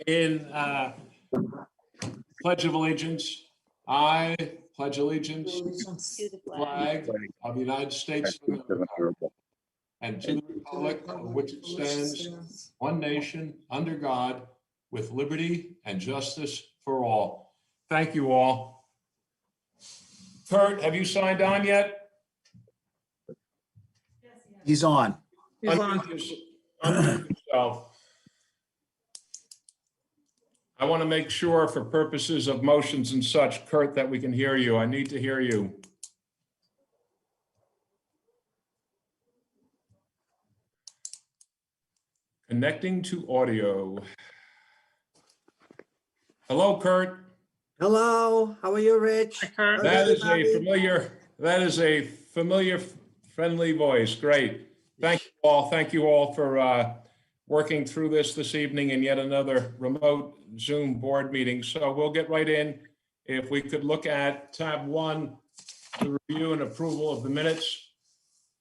In Pledge of Allegiance. I pledge allegiance to To the the flag flag of the United States of America and to the republic on which it stands, one nation, under God, with liberty and justice for all. Thank you all. Kurt, have you signed on yet? He's on. He's on. Unmute yourself. I want to make sure for purposes of motions and such, Kurt, that we can hear you. I need to hear you. Connecting to audio. Hello, Kurt. Hello, how are you, Rich? Hi, Kurt. How's That is everybody? a familiar, friendly voice. Great. Thank you all for working through this evening in yet another remote Zoom board meeting. So we'll get right in. If we could look at tab 1, the review and approval of the minutes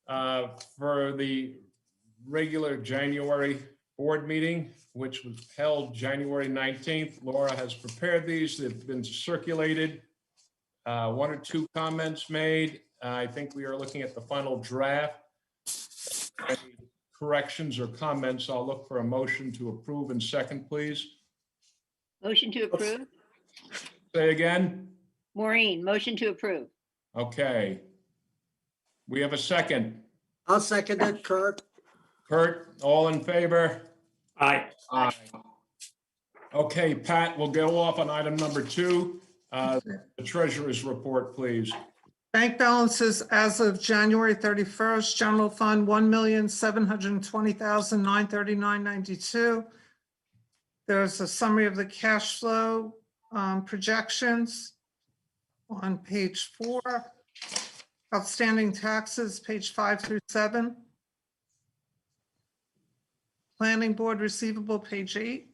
for the regular January board meeting, which was held January 19th. Laura has prepared these. They've been circulated. 1 or 2 comments made. I think we are looking at the final draft. Any corrections or comments, I'll look for a motion to approve and second, please. Motion to approve. Say again. Maureen, motion to approve. Okay. We have a second. I'll second it, Kurt. Kurt, all in favor? Aye. Aye. Okay, Pat, we'll go off on item number 2. The treasurer's report, please. Bank balances as of January 31st, general fund, $1,720,939.92. There's a summary of the cash flow projections on page 4. Outstanding taxes, page 5 through 7. Planning board receivable, page 8.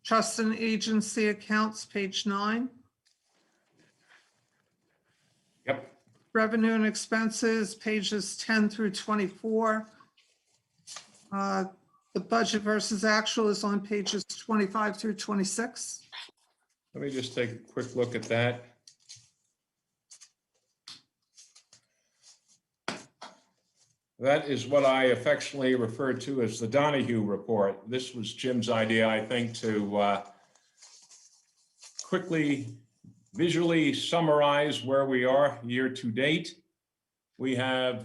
Trust and agency accounts, page 9. Yep. Revenue and expenses, pages 10 through 24. The budget versus actual is on pages 25 through 26. Let me just take a quick look at that. That is what I affectionately refer to as the Donahue report. This was Jim's idea, I think, to quickly visually summarize where we are year to date. We have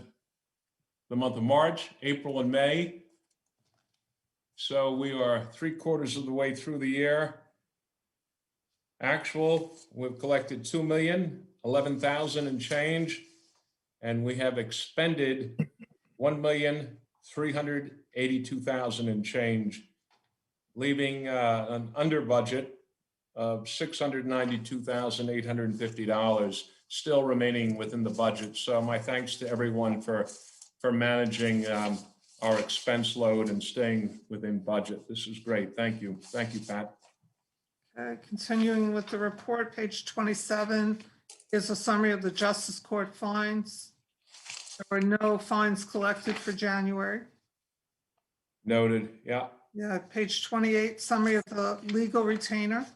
the month of March, April, and May. So we are 3/4 of the way through the year. Actual, we've collected $2,011,000 and change, and we have expended $1,382,000 and change, leaving an under budget of $692,850, still remaining within the budget. So my thanks to everyone for managing our expense load and staying within budget. This is great. Thank you. Thank you, Pat. Okay, continuing with the report, page 27 is a summary of the justice court fines. There were no fines collected for January. Noted. Yeah. Yeah, page 28, summary of the legal retainer.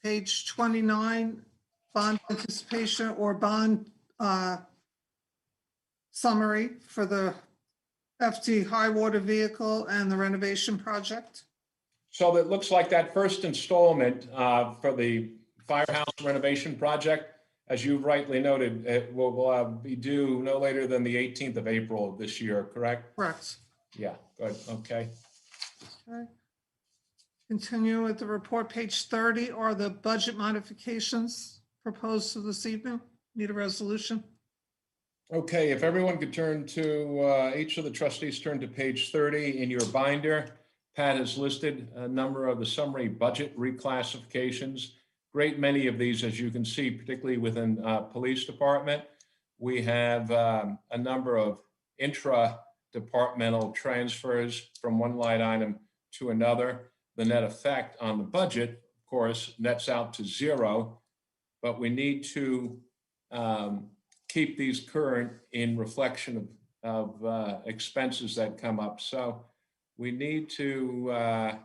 Page 29, bond anticipation or bond summary for the FD high water vehicle and the renovation project. So it looks like that first installment for the firehouse renovation project, as you rightly noted, it will be due no later than the 18th of April of this year, correct? Correct. Yeah, good, okay. Okay. Continue with the report, page 30 are the budget modifications proposed for this evening. Need a resolution? Okay, if everyone could turn to, each of the trustees turn to page 30 in your binder. Pat has listed a number of the summary budget reclassifications. Great many of these, as you can see, particularly within police department. We have a number of intra-departmental transfers from one line item to another. The net effect on the budget, of course, nets out to 0, but we need to keep these current in reflection of expenses that come up. So we need to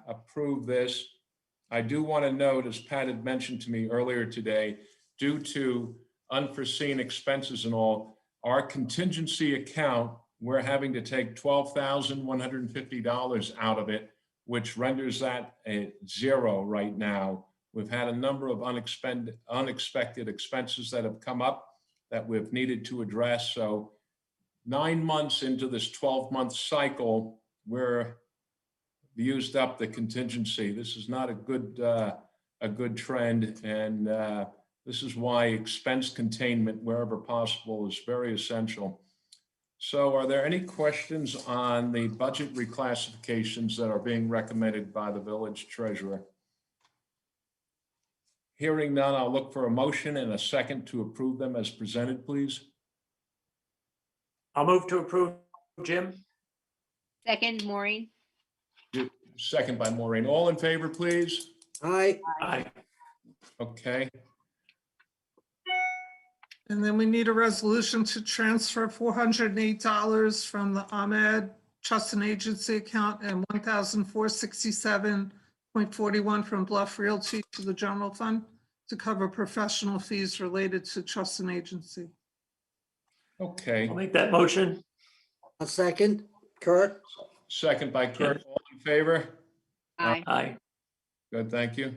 approve this. I do want to note, as Pat had mentioned to me earlier today, due to unforeseen expenses and all, our contingency account, we're having to take $12,150 out of it, which renders that a zero right now. We've had a number of unexpected expenses that have come up that we've needed to address. So 9 months into this 12-month cycle, we're used up the contingency. This is not a good trend, and this is why expense containment wherever possible is very essential. So are there any questions on the budget reclassifications that are being recommended by the village treasurer? Hearing none, I'll look for a motion and a second to approve them as presented, please. I'll move to approve, Jim. Second, Maureen. Second by Maureen. All in favor, please? Aye. Aye. Okay. And then we need a resolution to transfer $408 from the Ahmed Trust and Agency account and $1,467.41 from Bluff Realty to the general fund to cover professional fees related to trust and agency. Okay. I'll make that motion. A second, Kurt. Second by Kurt. All in favor? Aye. Aye. Good, thank you.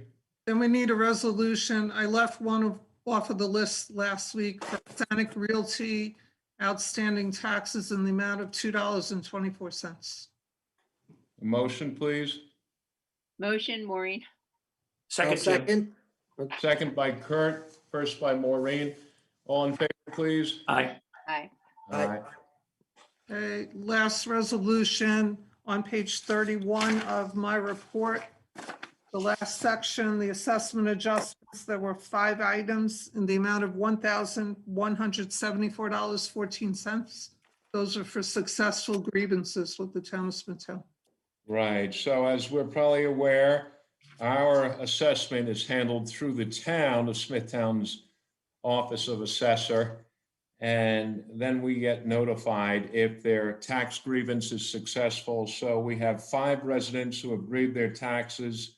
Then we need a resolution. I left one off of the list last week for Sonic Realty outstanding taxes in the amount of $2.24. A motion, please. Motion, Maureen. I'll Second, Jim. second. Second by Kurt, first by Maureen. All in favor, please? Aye. Aye. Aye. Okay, last resolution on page 31 of my report. The last section, the assessment adjustments, there were 5 items in the amount of $1,174.14. Those are for successful grievances with the town of Smithtown. Right, so as we're probably aware, our assessment is handled through the town of Smithtown's Office of Assessor. And then we get notified if their tax grievance is successful. So we have 5 residents who have grieved their taxes.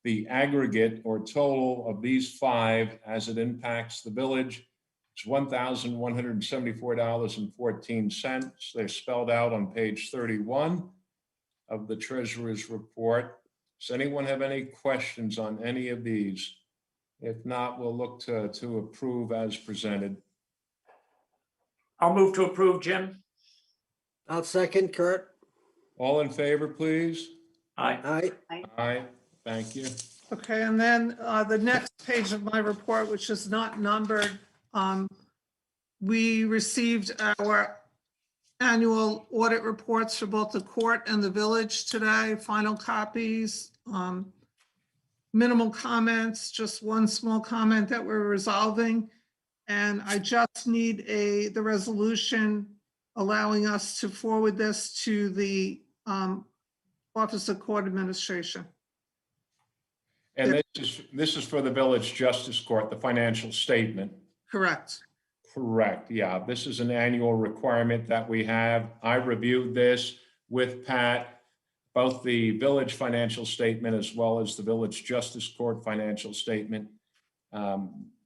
The aggregate or total of these 5 as it impacts the village is $1,174.14. They're spelled out on page 31 of the treasurer's report. Does anyone have any questions on any of these? If not, we'll look to approve as presented. I'll move to approve, Jim. I'll second, Kurt. All in favor, please? Aye. Aye. Aye, thank you. Okay, and then the next page of my report, which is not numbered, we received our annual audit reports for both the court and the village today, final copies, minimal comments, just one small comment that we're resolving. And I just need the resolution allowing us to forward this to the Office of Court Administration. And this is for the Village Justice Court, the financial statement. Correct. Correct, yeah. This is an annual requirement that we have. I reviewed this with Pat, both the village financial statement as well as the Village Justice Court financial statement.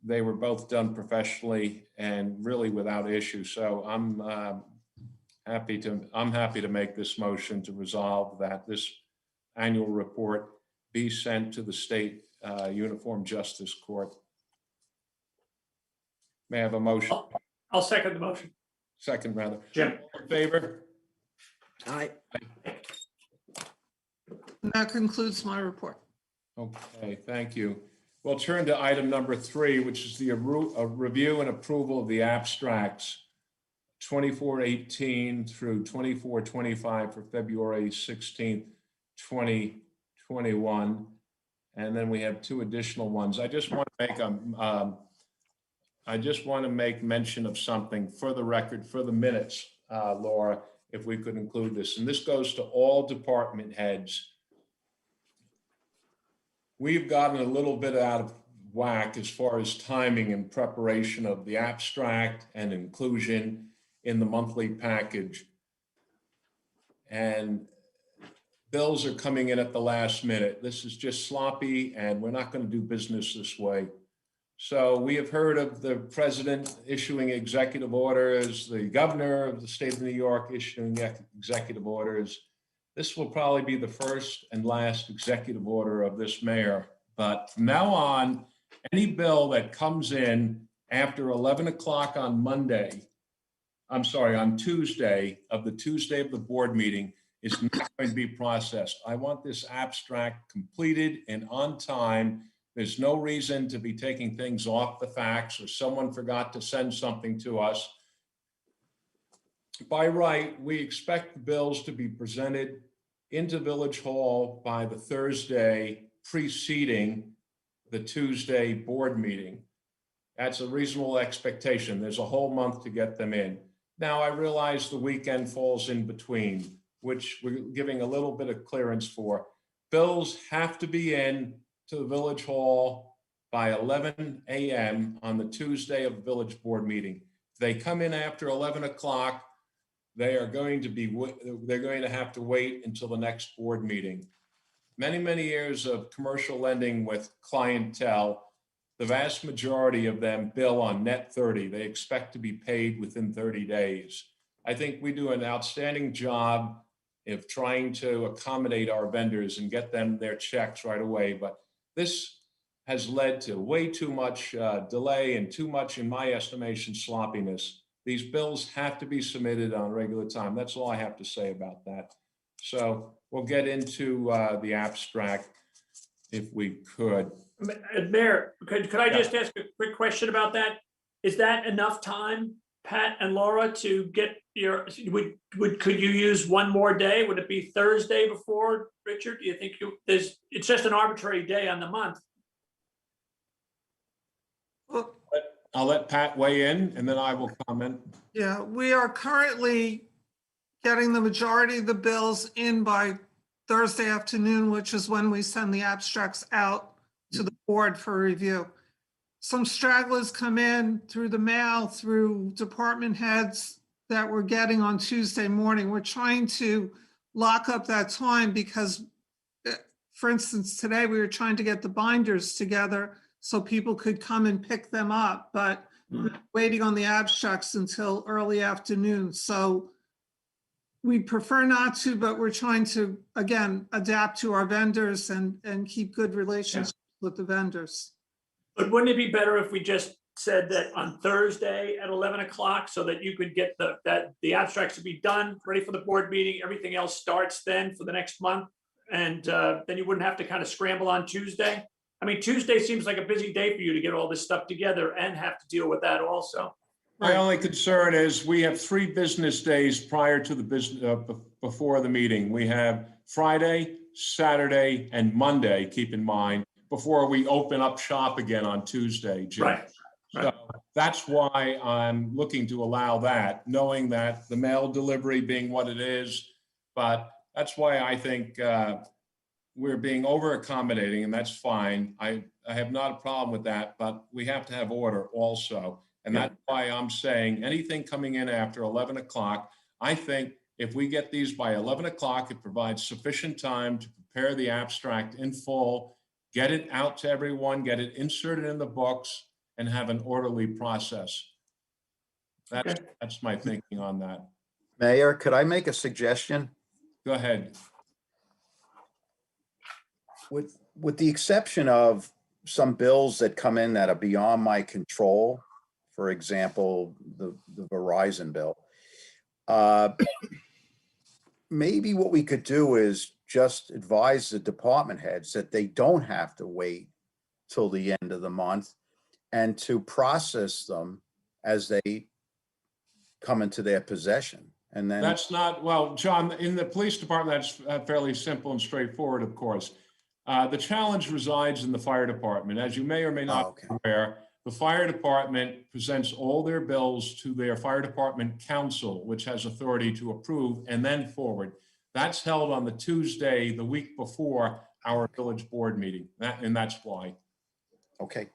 They were both done professionally and really without issue. So I'm happy to make this motion to resolve that this annual report be sent to the State Uniform Justice Court. May I have a motion? I'll second the motion. Second, rather. Jim. All in favor? Aye. And that concludes my report. Okay, thank you. We'll turn to item number 3, which is the review and approval of the abstracts 2418 through 2425 for February 16th, 2021. And then we have 2 additional ones. I just want to make mention of something for the record, for the minutes, Laura, if we could include this. And this goes to all department heads. We've gotten a little bit out of whack as far as timing and preparation of the abstract and inclusion in the monthly package. And bills are coming in at the last minute. This is just sloppy, and we're not going to do business this way. So we have heard of the president issuing executive orders, the governor of the state of New York issuing executive orders. This will probably be the first and last executive order of this mayor. But from now on, any bill that comes in after 11 o'clock on Monday, I'm sorry, on Tuesday of the board meeting is not going to be processed. I want this abstract completed and on time. There's no reason to be taking things off the fax or someone forgot to send something to us. By right, we expect the bills to be presented into Village Hall by the Thursday preceding the Tuesday board meeting. That's a reasonable expectation. There's a whole month to get them in. Now, I realize the weekend falls in between, which we're giving a little bit of clearance for. Bills have to be in to the Village Hall by 11 a.m. on the Tuesday of the Village Board meeting. If they come in after 11 o'clock, they're going to have to wait until the next board meeting. Many, many years of commercial lending with clientele, the vast majority of them bill on net 30. They expect to be paid within 30 days. I think we do an outstanding job of trying to accommodate our vendors and get them their checks right away. But this has led to way too much delay and too much, in my estimation, sloppiness. These bills have to be submitted on regular time. That's all I have to say about that. So we'll get into the abstract if we could. Mayor, could I just ask a quick question about that? Is that enough time, Pat and Laura, to get your, could you use one more day? Would it be Thursday before, Richard? Do you think it's just an arbitrary day on the month? Well, I'll let Pat weigh in and then I will comment. yeah, we are currently getting the majority of the bills in by Thursday afternoon, which is when we send the abstracts out to the board for review. Some stragglers come in through the mail, through department heads that we're getting on Tuesday morning. We're trying to lock up that time because, for instance, today we were trying to get the binders together so people could come and pick them up, but we're waiting on the abstracts until early afternoon. So we prefer not to, but we're trying to, again, adapt to our vendors and keep good relationships with the vendors. But wouldn't it be better if we just said that on Thursday at 11 o'clock so that you could get the abstracts to be done, ready for the board meeting, everything else starts then for the next month? And then you wouldn't have to kind of scramble on Tuesday? I mean, Tuesday seems like a busy day for you to get all this stuff together and have to deal with that also. My only concern is we have 3 business days prior to the business, before the meeting. We have Friday, Saturday, and Monday, keep in mind, before we open up shop again on Tuesday, Jim. Right. So that's why I'm looking to allow that, knowing that the mail delivery being what it is. But that's why I think we're being over accommodating, and that's fine. I have not a problem with that, but we have to have order also. And that's why I'm saying anything coming in after 11 o'clock, I think if we get these by 11 o'clock, it provides sufficient time to prepare the abstract in full, get it out to everyone, get it inserted in the books, and have an orderly process. That's my thinking on that. Mayor, could I make a suggestion? Go ahead. With the exception of some bills that come in that are beyond my control, for example, the Verizon bill, maybe what we could do is just advise the department heads that they don't have to wait till the end of the month and to process them as they come into their possession. And then That's not, well, John, in the police department, that's fairly simple and straightforward, of course. The challenge resides in the fire department. As you may or may not be aware, the fire department presents all their bills to their fire department council, which has authority to approve and then forward. That's held on the Tuesday, the week before our village board meeting, and that's why. Okay.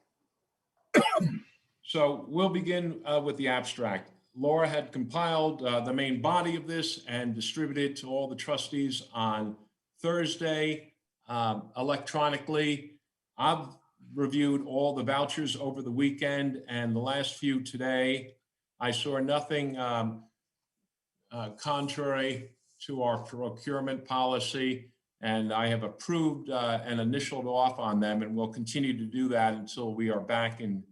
So we'll begin with the abstract. Laura had compiled the main body of this and distributed to all the trustees on Thursday electronically. I've reviewed all the vouchers over the weekend and the last few today. I saw nothing contrary to our procurement policy, and I have approved and initialed off on them, and we'll continue to do that until we are back in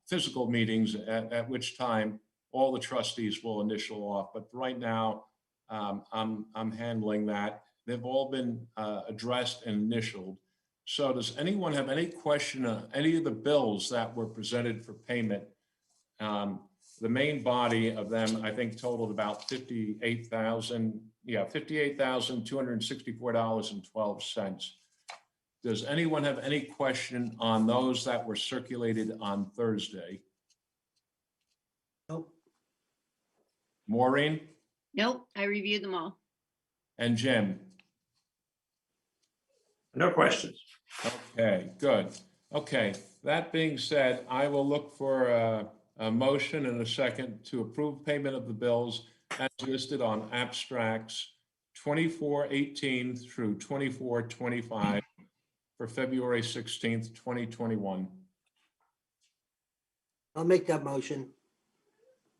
physical meetings, at which time all the trustees will initial off. But right now, I'm handling that. They've all been addressed and initialed. So does anyone have any question on any of the bills that were presented for payment? The main body of them, I think, totaled about $58,264.12. Does anyone have any question on those that were circulated on Thursday? Nope. Maureen Nope, I reviewed them all. and Jim? No questions. Okay, good. Okay, that being said, I will look for a motion and a second to approve payment of the bills as listed on abstracts 2418 through 2425 for February 16th, 2021. I'll make that motion.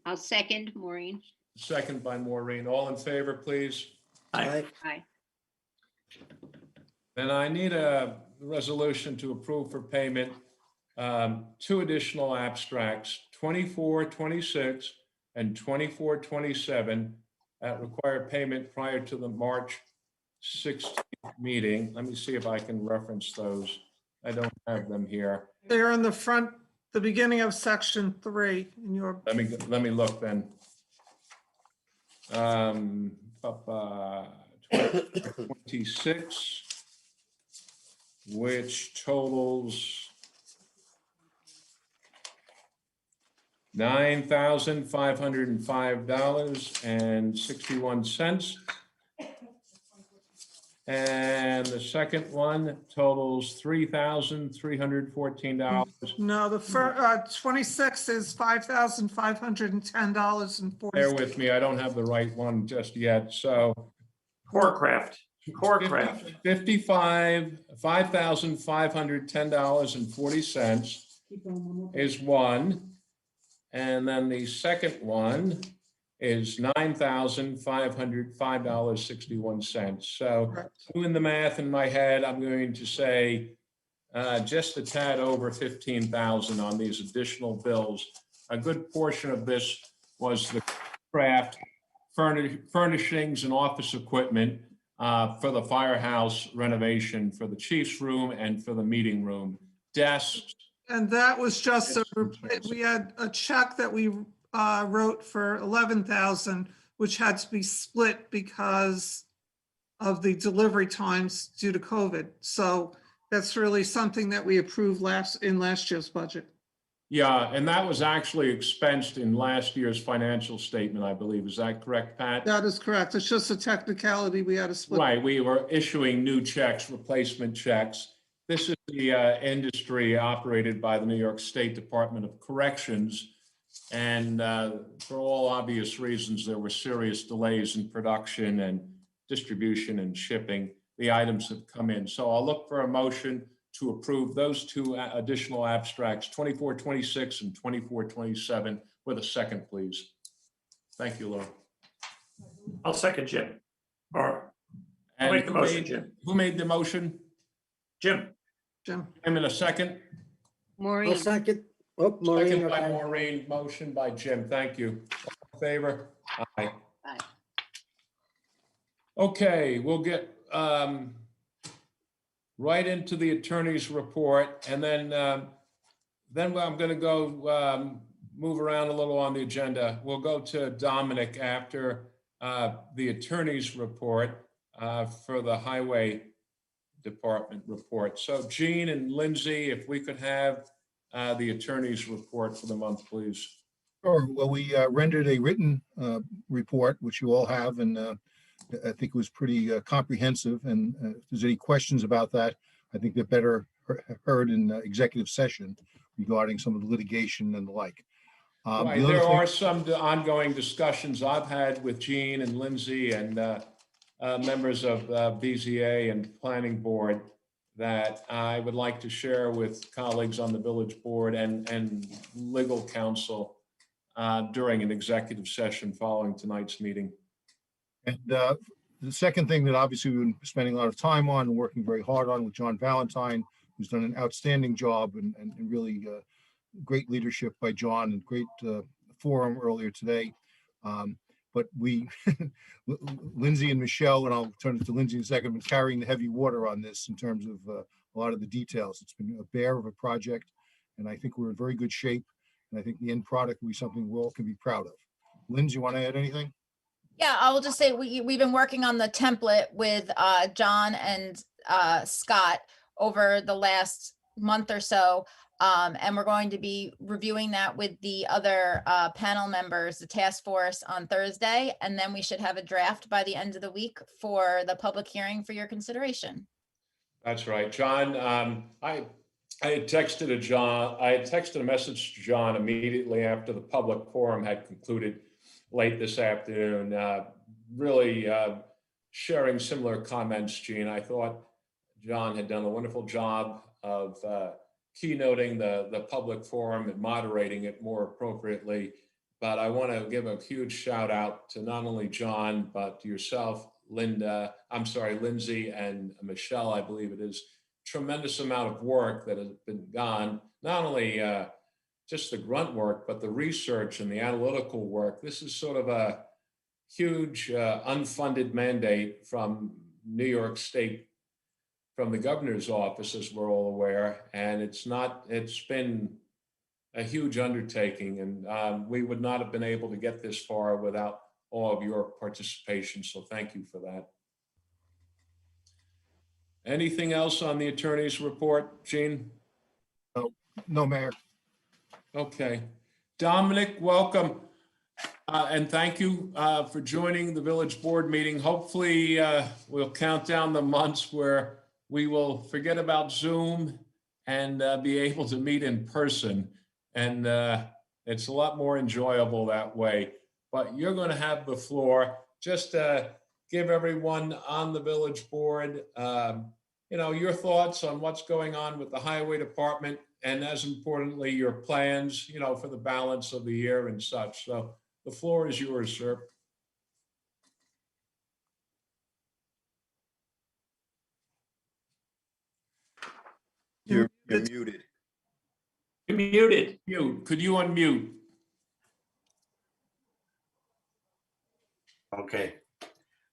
I'll second Maureen. Second by Maureen. All in favor, please? Aye. Aye. And I need a resolution to approve for payment two additional abstracts, 2426 and 2427, that require payment prior to the March 16th meeting. Let me see if I can reference those. I don't have them here. They're in the front, the beginning of section 3 in your, Let me look then. 26, which totals $9,505.61. And the second one totals $3,314. no, the 26 is $5,510.40. Bear with me, I don't have the right one just yet, so. Corecraft. $5,510.40 is one. And then the second one is $9,505.61. So doing the math in my head, I'm going to say just a tad over 15,000 on these additional bills. A good portion of this was the craft furnishings and office equipment for the firehouse renovation, for the chief's room and for the meeting room, desks. And that was just, we had a check that we wrote for 11,000, which had to be split because of the delivery times due to COVID. So that's really something that we approved in last year's budget. Yeah, and that was actually expensed in last year's financial statement, I believe. Is that correct, Pat? That is correct. It's just a technicality. We had to split. Right, we were issuing new checks, replacement checks. This is the industry operated by the New York State Department of Corrections. And for all obvious reasons, there were serious delays in production and distribution and shipping. The items have come in. So I'll look for a motion to approve those two additional abstracts, 2426 and 2427, with a second, please. Thank you, Laura. I'll second Jim. Or I'll And make the motion, Jim. who made the motion? Jim. Jim, I'm in a second. Maureen. I'll second. Oh, Maureen, Second by okay. Maureen, motion by Jim. Thank you. All in favor? Aye. Aye. Okay, we'll get right into the attorney's report, and then I'm going to go move around a little on the agenda. We'll go to Dominic after the attorney's report for the highway department report. So Jean and Lindsay, if we could have the attorney's report for the month, please. Sure. Well, we rendered a written report, which you all have, and I think it was pretty comprehensive. And if there's any questions about that, I think they're better heard in executive session regarding some of the litigation and the like. Right, there are some ongoing discussions I've had with Jean and Lindsay and members of BZA and Planning Board that I would like to share with colleagues on the village board and legal counsel during an executive session following tonight's meeting. And the second thing that obviously we've been spending a lot of time on and working very hard on with John Valentine, who's done an outstanding job and really great leadership by John and great forum earlier today. But we, Lindsay and Michelle, and I'll turn it to Lindsay in a second, been carrying the heavy water on this in terms of a lot of the details. It's been a bear of a project, and I think we're in very good shape. And I think the end product will be something we all can be proud of. Lindsay, you want to add anything? Yeah, I will just say we've been working on the template with John and Scott over the last month or so. And we're going to be reviewing that with the other panel members, the task force on Thursday. And then we should have a draft by the end of the week for the public hearing for your consideration. That's right, John. I had texted a message to John immediately after the public forum had concluded late this afternoon, really sharing similar comments, Gene. I thought John had done a wonderful job of keynoting the public forum and moderating it more appropriately. But I want to give a huge shout out to not only John, but to yourself, Lindsay and Michelle, I believe it is. Tremendous amount of work that has been done, not only just the grunt work, but the research and the analytical work. This is sort of a huge unfunded mandate from New York State, from the governor's office, as we're all aware. And it's been a huge undertaking, and we would not have been able to get this far without all of your participation. So thank you for that. Anything else on the attorney's report, Gene? No, Mayor. Okay. Dominic, welcome. And thank you for joining the village board meeting. Hopefully we'll count down the months where we will forget about Zoom and be able to meet in person. And it's a lot more enjoyable that way. But you're going to have the floor. Just give everyone on the village board your thoughts on what's going on with the highway department, and as importantly, your plans, for the balance of the year and such. So the floor is yours, sir. You're muted. You're muted. Mute. Could you unmute? Okay.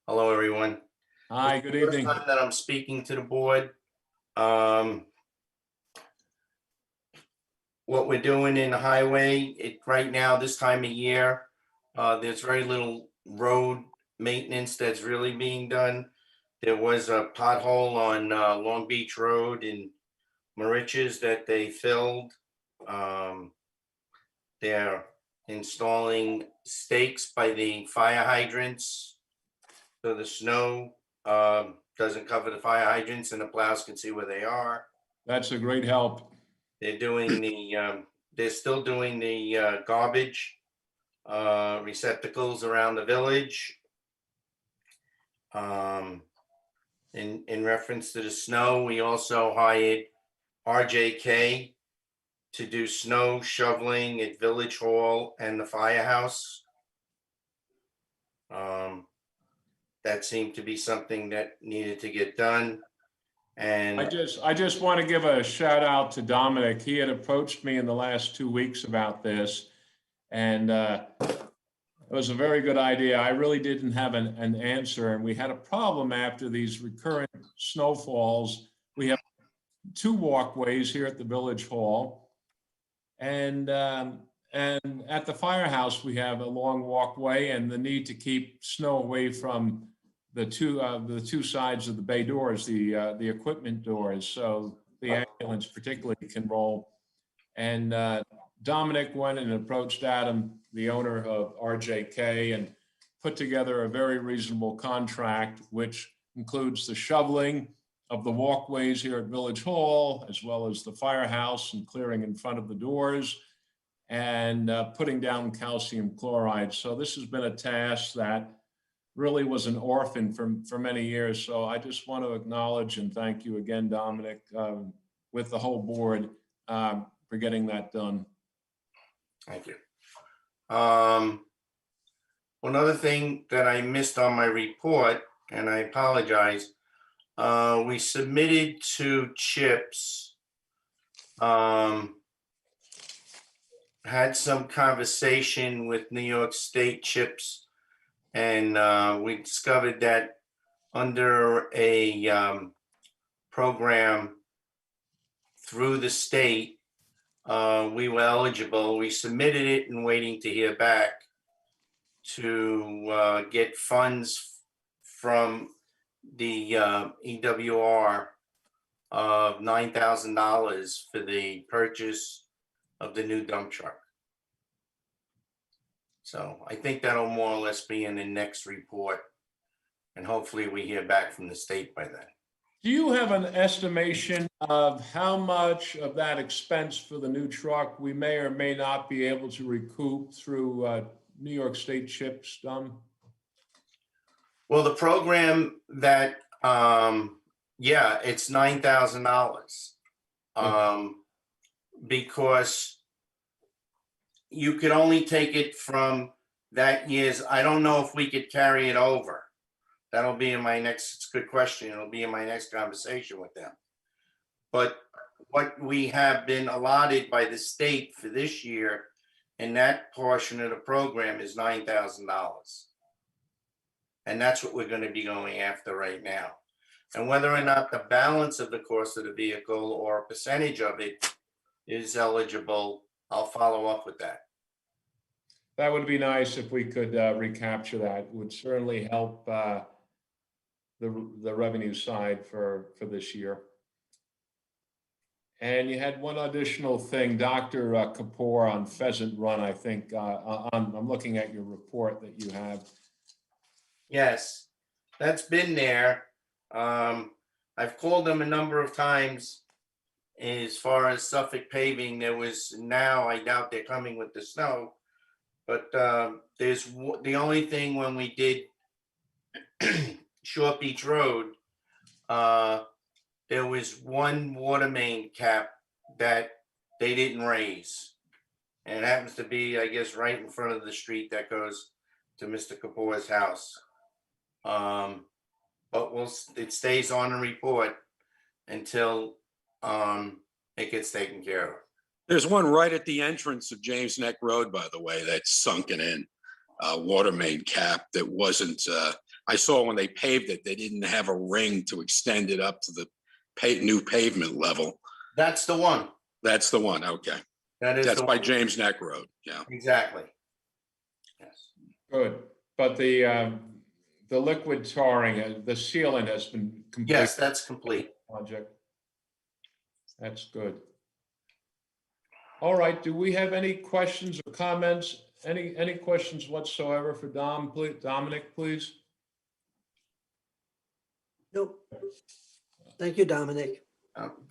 Hello, everyone. Hi, good First evening. time that I'm speaking to the board. What we're doing in the highway, right now, this time of year, there's very little road maintenance that's really being done. There was a pothole on Long Beach Road in Moriches that they filled. They're installing stakes by the fire hydrants, so the snow doesn't cover the fire hydrants and the plows can see where they are. That's a great help. They're doing they're still doing the garbage receptacles around the village. In reference to the snow, we also hired RJK to do snow shoveling at Village Hall and the firehouse. That seemed to be something that needed to get done. And I just want to give a shout out to Dominic. He had approached me in the last 2 weeks about this, and it was a very good idea. I really didn't have an answer, and we had a problem after these recurrent snowfalls. We have 2 walkways here at the Village Hall, and at the firehouse we have a long walkway, and the need to keep snow away from the two sides of the bay doors, the equipment doors, so the ambulance particularly can roll. And Dominic went and approached Adam, the owner of RJK, and put together a very reasonable contract, which includes the shoveling of the walkways here at Village Hall, as well as the firehouse and clearing in front of the doors, and putting down calcium chloride. So this has been a task that really was an orphan for many years. So I just want to acknowledge and thank you again, Dominic, with the whole board for getting that done. Thank you. One other thing that I missed on my report, and I apologize, we submitted to CHIPS, had some conversation with New York State CHIPS, and we discovered that under a program through the state, we were eligible. We submitted it and waiting to hear back to get funds from the EWR of $9,000 for the purchase of the new dump truck. So I think that'll more or less be in the next report, and hopefully we hear back from the state by then. Do you have an estimation of how much of that expense for the new truck we may or may not be able to recoup through New York State CHIPS, Dom? Well, the program that, yeah, it's $9,000. Because you could only take it from that year's. I don't know if we could carry it over. That'll be in my next, it's a good question. It'll be in my next conversation with them. But what we have been allotted by the state for this year in that portion of the program is $9,000. And that's what we're going to be going after right now. And whether or not the balance of the cost of the vehicle or a percentage of it is eligible, I'll follow up with that. That would be nice if we could recapture that. It would certainly help the revenue side for this year. And you had one additional thing, Dr. Kapoor, on Pheasant Run, I think. I'm looking at your report that you have. Yes, that's been there. I've called them a number of times. As far as Suffolk paving, there was, now I doubt they're coming with the snow, but there's the only thing when we did Short Beach Road, there was one water main cap that they didn't raise. And it happens to be, I guess, right in front of the street that goes to Mr. Kapoor's house. But it stays on the report until it gets taken care of. There's one right at the entrance of James Neck Road, by the way, that's sunken in, water main cap that wasn't, I saw when they paved it, they didn't have a ring to extend it up to the new pavement level. That's the one. That's the one, okay. That's by one. James Neck Road, yeah. Exactly. Yes. Good. But the liquid tarring, the sealant has been complete. Yes, that's complete. Project. That's good. All right, do we have any questions or comments? Any questions whatsoever for Dominic, please? Nope. Thank you, Dominic.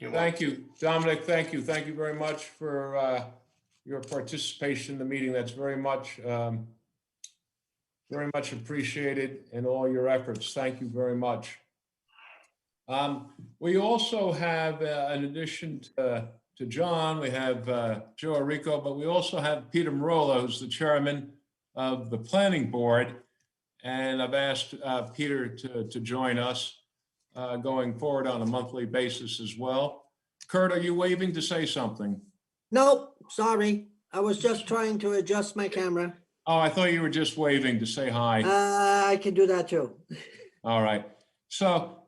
Thank you, Dominic. Thank you. Thank you very much for your participation in the meeting. That's very much appreciated in all your efforts. Thank you very much. We also have, in addition to John, we have Joe Arrico, but we also have Peter Marola, who's the chairman of the planning board. And I've asked Peter to join us going forward on a monthly basis as well. Kurt, are you waving to say something? Nope, sorry. I was just trying to adjust my camera. Oh, I thought you were just waving to say hi. I can do that too. All right. So,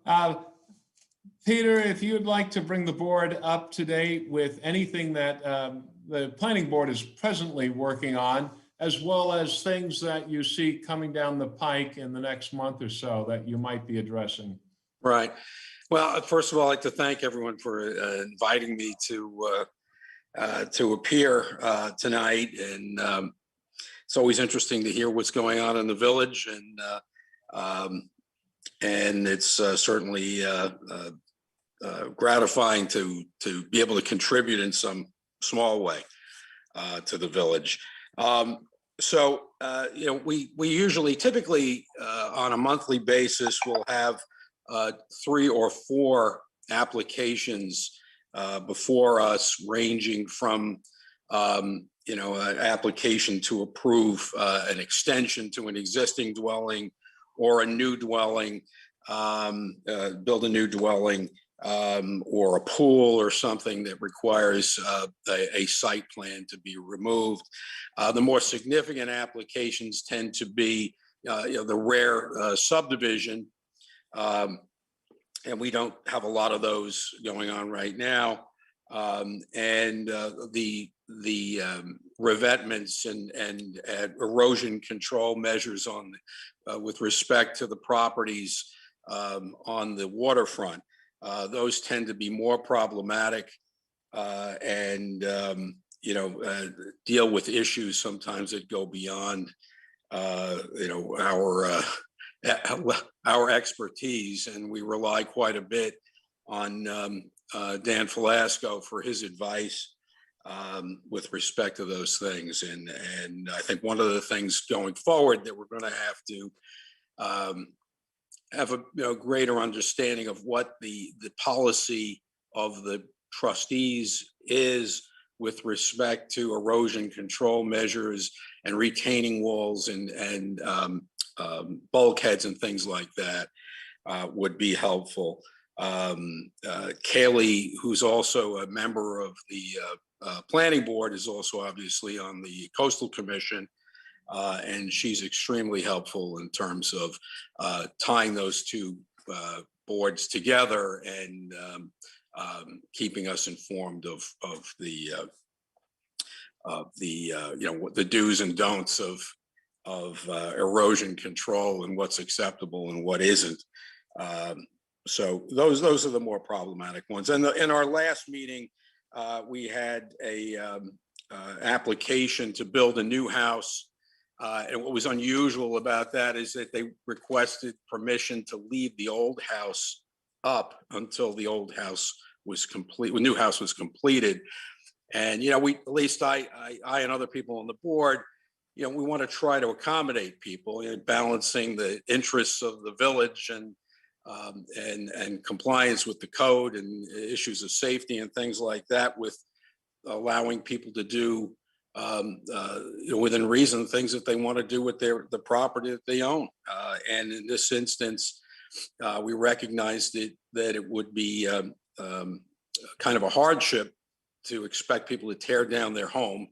Peter, if you'd like to bring the board up to date with anything that the planning board is presently working on, as well as things that you see coming down the pike in the next month or so that you might be addressing. Right. Well, first of all, I'd like to thank everyone for inviting me to appear tonight. And it's always interesting to hear what's going on in the village. And it's certainly gratifying to be able to contribute in some small way to the village. So, we usually typically on a monthly basis will have 3 or 4 applications before us, ranging from an application to approve an extension to an existing dwelling or a new dwelling, build a new dwelling, or a pool or something that requires a site plan to be removed. The more significant applications tend to be the rare subdivision, and we don't have a lot of those going on right now. And the revetments and erosion control measures on with respect to the properties on the waterfront. Those tend to be more problematic and deal with issues sometimes that go beyond our expertise, and we rely quite a bit on Dan Falasco for his advice with respect to those things. And I think one of the things going forward that we're going to have to have a greater understanding of what the policy of the trustees is with respect to erosion control measures and retaining walls and bulkheads and things like that would be helpful. Kaylee, who's also a member of the planning board, is also obviously on the Coastal Commission. And she's extremely helpful in terms of tying those two boards together and keeping us informed of the do's and don'ts of erosion control and what's acceptable and what isn't. So those are the more problematic ones. And in our last meeting, we had a application to build a new house. And what was unusual about that is that they requested permission to leave the old house up until the old house was complete, the new house was completed. And, we, at least I and other people on the board, we want to try to accommodate people, balancing the interests of the village and compliance with the code and issues of safety and things like that, with allowing people to do within reason things that they want to do with the property that they own. And in this instance, we recognized that it would be kind of a hardship to expect people to tear down their home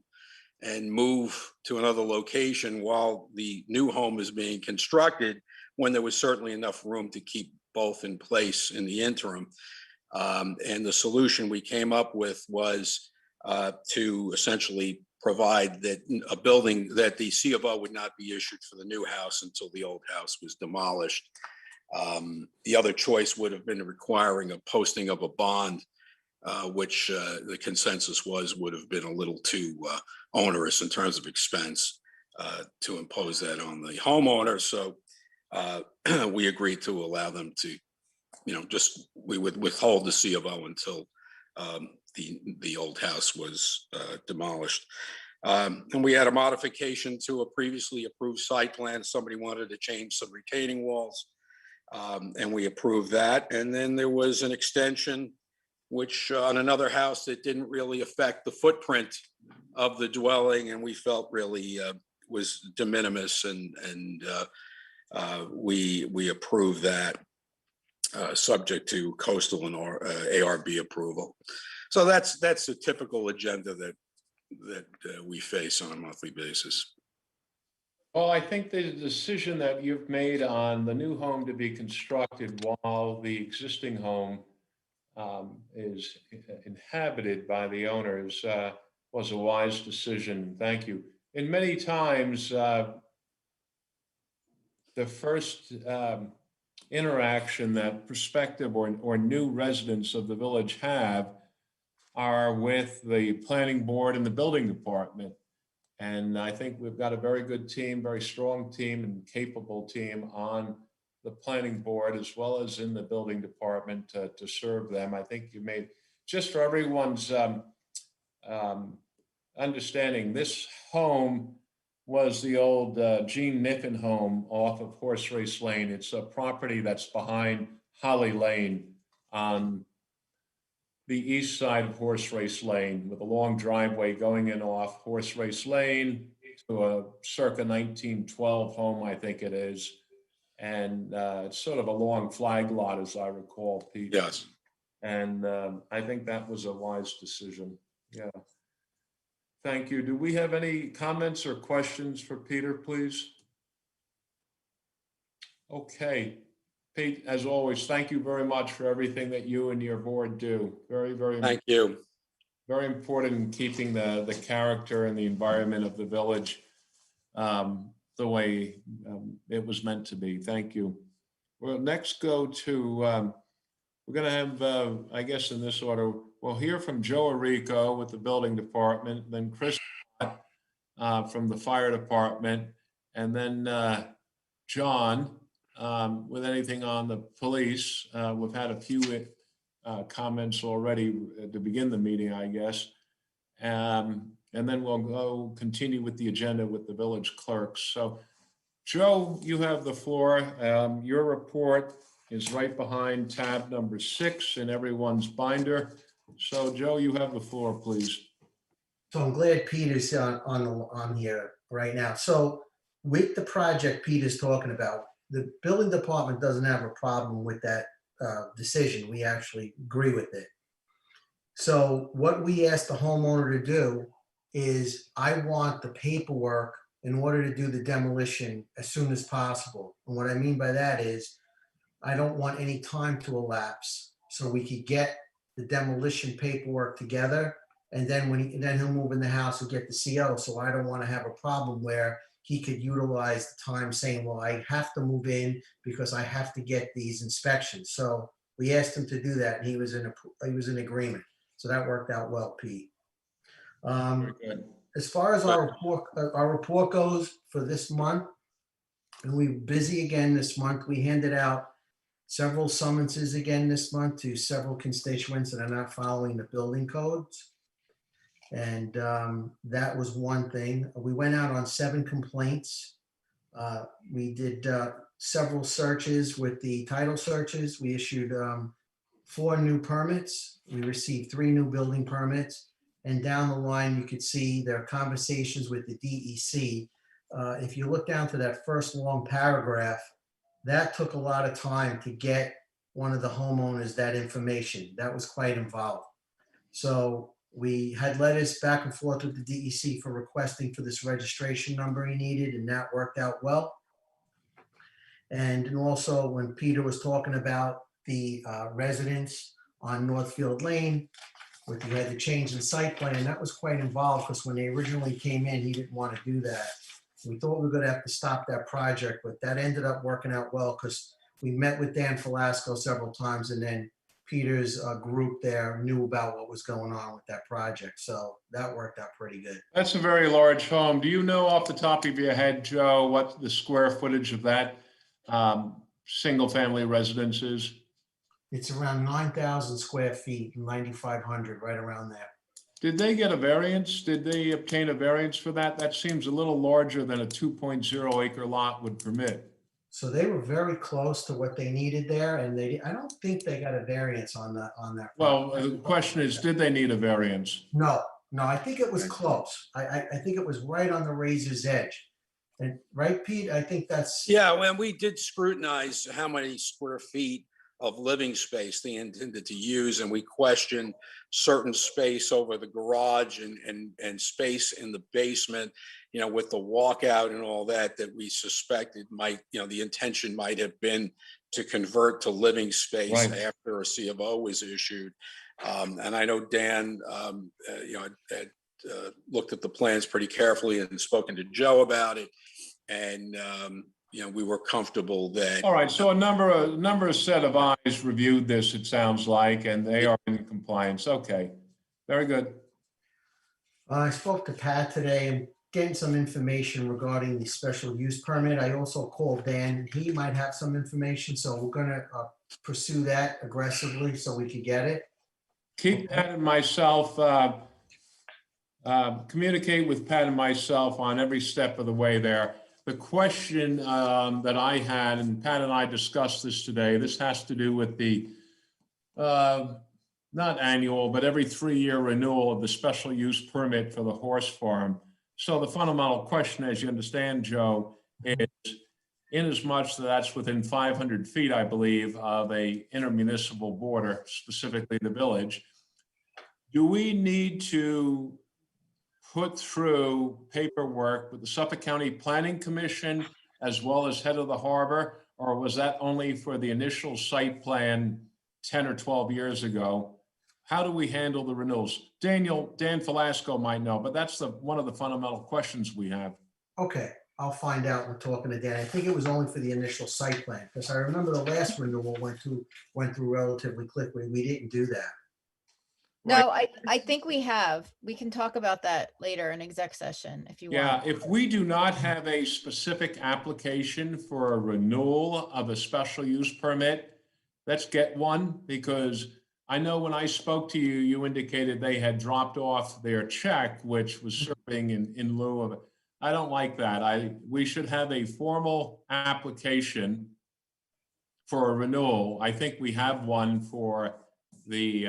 and move to another location while the new home is being constructed, when there was certainly enough room to keep both in place in the interim. And the solution we came up with was to essentially provide that a building, that the C of O would not be issued for the new house until the old house was demolished. The other choice would have been requiring a posting of a bond, which the consensus would have been a little too onerous in terms of expense to impose that on the homeowner. So we agreed to allow them to, we would withhold the C of O until the old house was demolished. And we had a modification to a previously approved site plan. Somebody wanted to change some retaining walls, and we approved that. And then there was an extension, which on another house that didn't really affect the footprint of the dwelling, and we felt really was de minimis, and we approved that subject to coastal and ARB approval. So that's a typical agenda that we face on a monthly basis. Well, I think the decision that you've made on the new home to be constructed while the existing home is inhabited by the owners was a wise decision. Thank you. And many times, the first interaction that prospective or new residents of the village have are with the planning board and the building department. And I think we've got a very good team, very strong team and capable team on the planning board as well as in the building department to serve them. I think you made, just for everyone's understanding, this home was the old Gene Niffen home off of Horse Race Lane. It's a property that's behind Holly Lane on the east side of Horse Race Lane with a long driveway going in off Horse Race Lane to a circa 1912 home, I think it is. And it's sort of a long flag lot, as I recall, Pete. Yes. And I think that was a wise decision. Yeah. Thank you. Do we have any comments or questions for Peter, please? Okay. Pete, as always, thank you very much for everything that you and your board do. Very, very, Thank you. very important in keeping the character and the environment of the village the way it was meant to be. Thank you. We'll next go to, we're going to have, I guess in this order, we'll hear from Joe Arico with the building department, then Chris from the fire department, and then John with anything on the police. We've had a few comments already to begin the meeting, I guess. And then we'll go continue with the agenda with the village clerks. So Joe, you have the floor. Your report is right behind tab number 6 in everyone's binder. So Joe, you have the floor, please. So I'm glad Peter's on here right now. So with the project Peter's talking about, the building department doesn't have a problem with that decision. We actually agree with it. So what we asked the homeowner to do is, I want the paperwork in order to do the demolition as soon as possible. And what I mean by that is, I don't want any time to elapse, so we could get the demolition paperwork together, and then then he'll move in the house and get the CO. So I don't want to have a problem where he could utilize the time saying, well, I have to move in because I have to get these inspections. So we asked him to do that, and he was in agreement. So that worked out well, Pete. Very good. As far as our report goes for this month, and we're busy again this month, we handed out several summonses again this month to several constituents that are not following the building codes. And that was one thing. We went out on 7 complaints. We did several searches with the title searches. We issued 4 new permits. We received 3 new building permits. And down the line, you could see their conversations with the DEC. If you look down to that first long paragraph, that took a lot of time to get one of the homeowners that information. That was quite involved. So we had letters back and forth with the DEC for requesting for this registration number he needed, and that worked out well. And also when Peter was talking about the residents on Northfield Lane, you had the change in site plan, that was quite involved, because when they originally came in, he didn't want to do that. We thought we were going to have to stop that project, but that ended up working out well, because we met with Dan Falasco several times, and then Peter's group there knew about what was going on with that project. So that worked out pretty good. That's a very large home. Do you know off the top of your head, Joe, what the square footage of that single family residence is? It's around 9,000 square feet, 9,500, right around there. Did they get a variance? Did they obtain a variance for that? That seems a little larger than a 2.0 acre lot would permit. So they were very close to what they needed there, and I don't think they got a variance on that. Well, the question is, did they need a variance? No, I think it was close. I think it was right on the razor's edge. And right, Pete? I think that's. Yeah, when we did scrutinize how many square feet of living space they intended to use, and we questioned certain space over the garage and space in the basement, with the walkout and all that we suspected might, the intention might have been to convert to living space Right. after a C of O was issued. And I know Dan, had looked at the plans pretty carefully and spoken to Joe about it. And, we were comfortable that. All right, so a number of set of eyes reviewed this, it sounds like, and they are in compliance. Okay, very good. I spoke to Pat today and getting some information regarding the special use permit. I also called Dan, and he might have some information, so we're gonna pursue that aggressively so we could get it. Keep Pat and myself communicate with Pat and myself on every step of the way there. The question that I had, and Pat and I discussed this today, this has to do with the not annual, but every 3-year renewal of the special use permit for the horse farm. So the fundamental question, as you understand, Joe, is in as much that that's within 500 feet, I believe, of a intermunicipal border, specifically the village, do we need to put through paperwork with the Suffolk County Planning Commission as well as head of the harbor, or was that only for the initial site plan 10 or 12 years ago? How do we handle the renewals? Dan Falasco might know, but that's one of the fundamental questions we have. Okay, I'll find out. We're talking to Dan. I think it was only for the initial site plan, because I remember the last renewal went through relatively quickly. We didn't do that. No, I think we have. We can talk about that later in exec session if you Yeah, want. if we do not have a specific application for a renewal of a special use permit, let's get one, because I know when I spoke to you, you indicated they had dropped off their check, which was serving in lieu of it. I don't like that. We should have a formal application for a renewal. I think we have one for the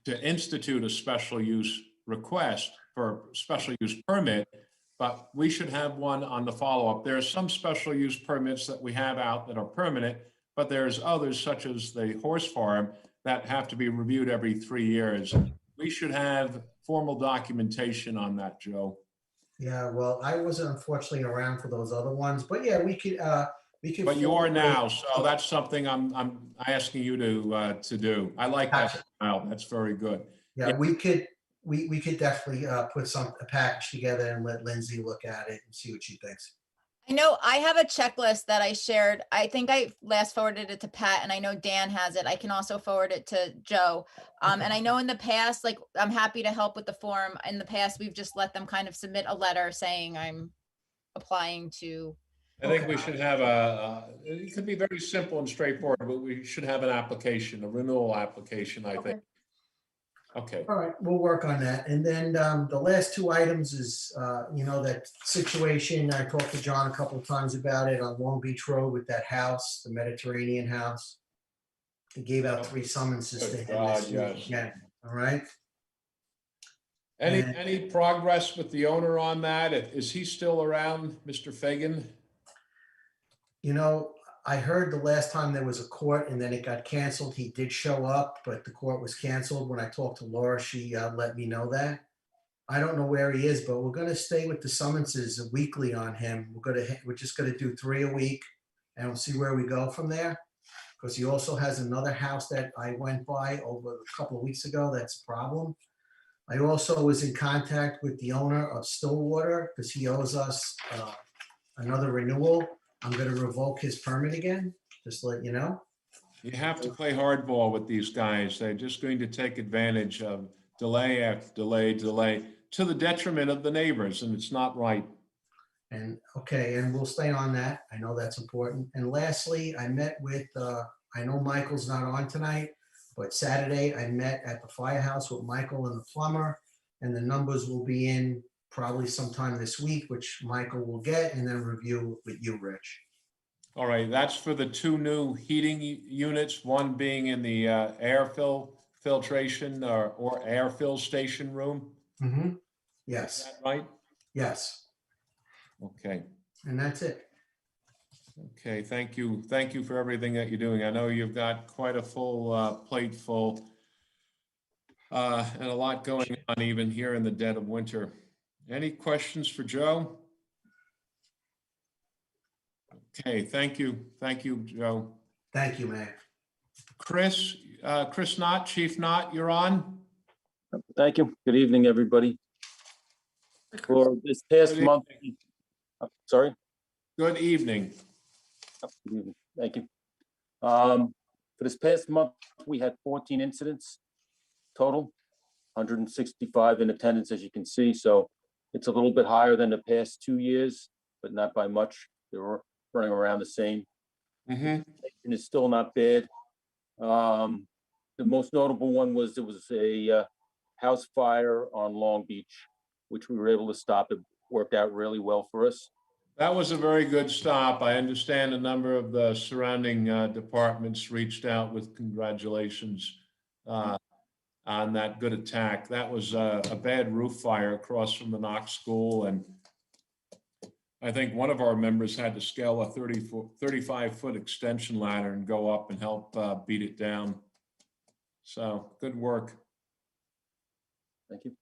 to institute a special use request for special use permit, but we should have one on the follow-up. There are some special use permits that we have out that are permanent, but there's others such as the horse farm that have to be reviewed every 3 years. We should have formal documentation on that, Joe. Yeah, well, I wasn't unfortunately around for those other ones, but yeah, we could. But you are now, so that's something I'm asking you to do. I like that style. That's very good. Yeah, we could definitely put a package together and let Lindsay look at it and see what she thinks. I know I have a checklist that I shared. I think I last forwarded it to Pat, and I know Dan has it. I can also forward it to Joe. And I know in the past, like, I'm happy to help with the form. In the past, we've just let them kind of submit a letter saying I'm applying to. I think we should have it could be very simple and straightforward, but we should have an application, a renewal application, I think. Okay. All right, we'll work on that. And then the last 2 items is, that situation. I talked to John a couple of times about it on Long Beach Road with that house, the Mediterranean house. He gave out 3 summonses to Good him God, this week yes. again. All right. Any progress with the owner on that? Is he still around, Mr. Fagan? I heard the last time there was a court and then it got canceled. He did show up, but the court was canceled. When I talked to Laura, she let me know that. I don't know where he is, but we're going to stay with the summonses weekly on him. We're just going to do 3 a week, and we'll see where we go from there. Because he also has another house that I went by over a couple of weeks ago. That's a problem. I also was in contact with the owner of Stillwater because he owes us another renewal. I'm going to revoke his permit again, just to let you know. You have to play hardball with these guys. They're just going to take advantage of delay after delay to the detriment of the neighbors, and it's not right. And okay, and we'll stay on that. I know that's important. And lastly, I met with, I know Michael's not on tonight, but Saturday I met at the firehouse with Michael and the plumber, and the numbers will be in probably sometime this week, which Michael will get and then review with you, Rich. All right, that's for the 2 new heating units, one being in the air filtration or air fill station room. Mm-hmm. Yes. Is that right? Yes. Okay. And that's it. Okay, thank you. Thank you for everything that you're doing. I know you've got quite a full plate full and a lot going on even here in the dead of winter. Any questions for Joe? Okay, thank you. Thank you, Joe. Thank you, Mayor. Chris Knott, Chief Knott, you're on. Thank you. Good evening, everybody. For this past Good month, sorry? Good evening. Good evening. Thank you. For this past month, we had 14 incidents total, 165 in attendance, as you can see. So it's a little bit higher than the past 2 years, but not by much. They were running around the same. And it's still not bad. The most notable one was there was a house fire on Long Beach, which we were able to stop. It worked out really well for us. That was a very good stop. I understand a number of the surrounding departments reached out with congratulations on that good attack. That was a bad roof fire across from the Knox School, and I think one of our members had to scale a 35-foot extension ladder and go up and help beat it down. So good work. Thank you.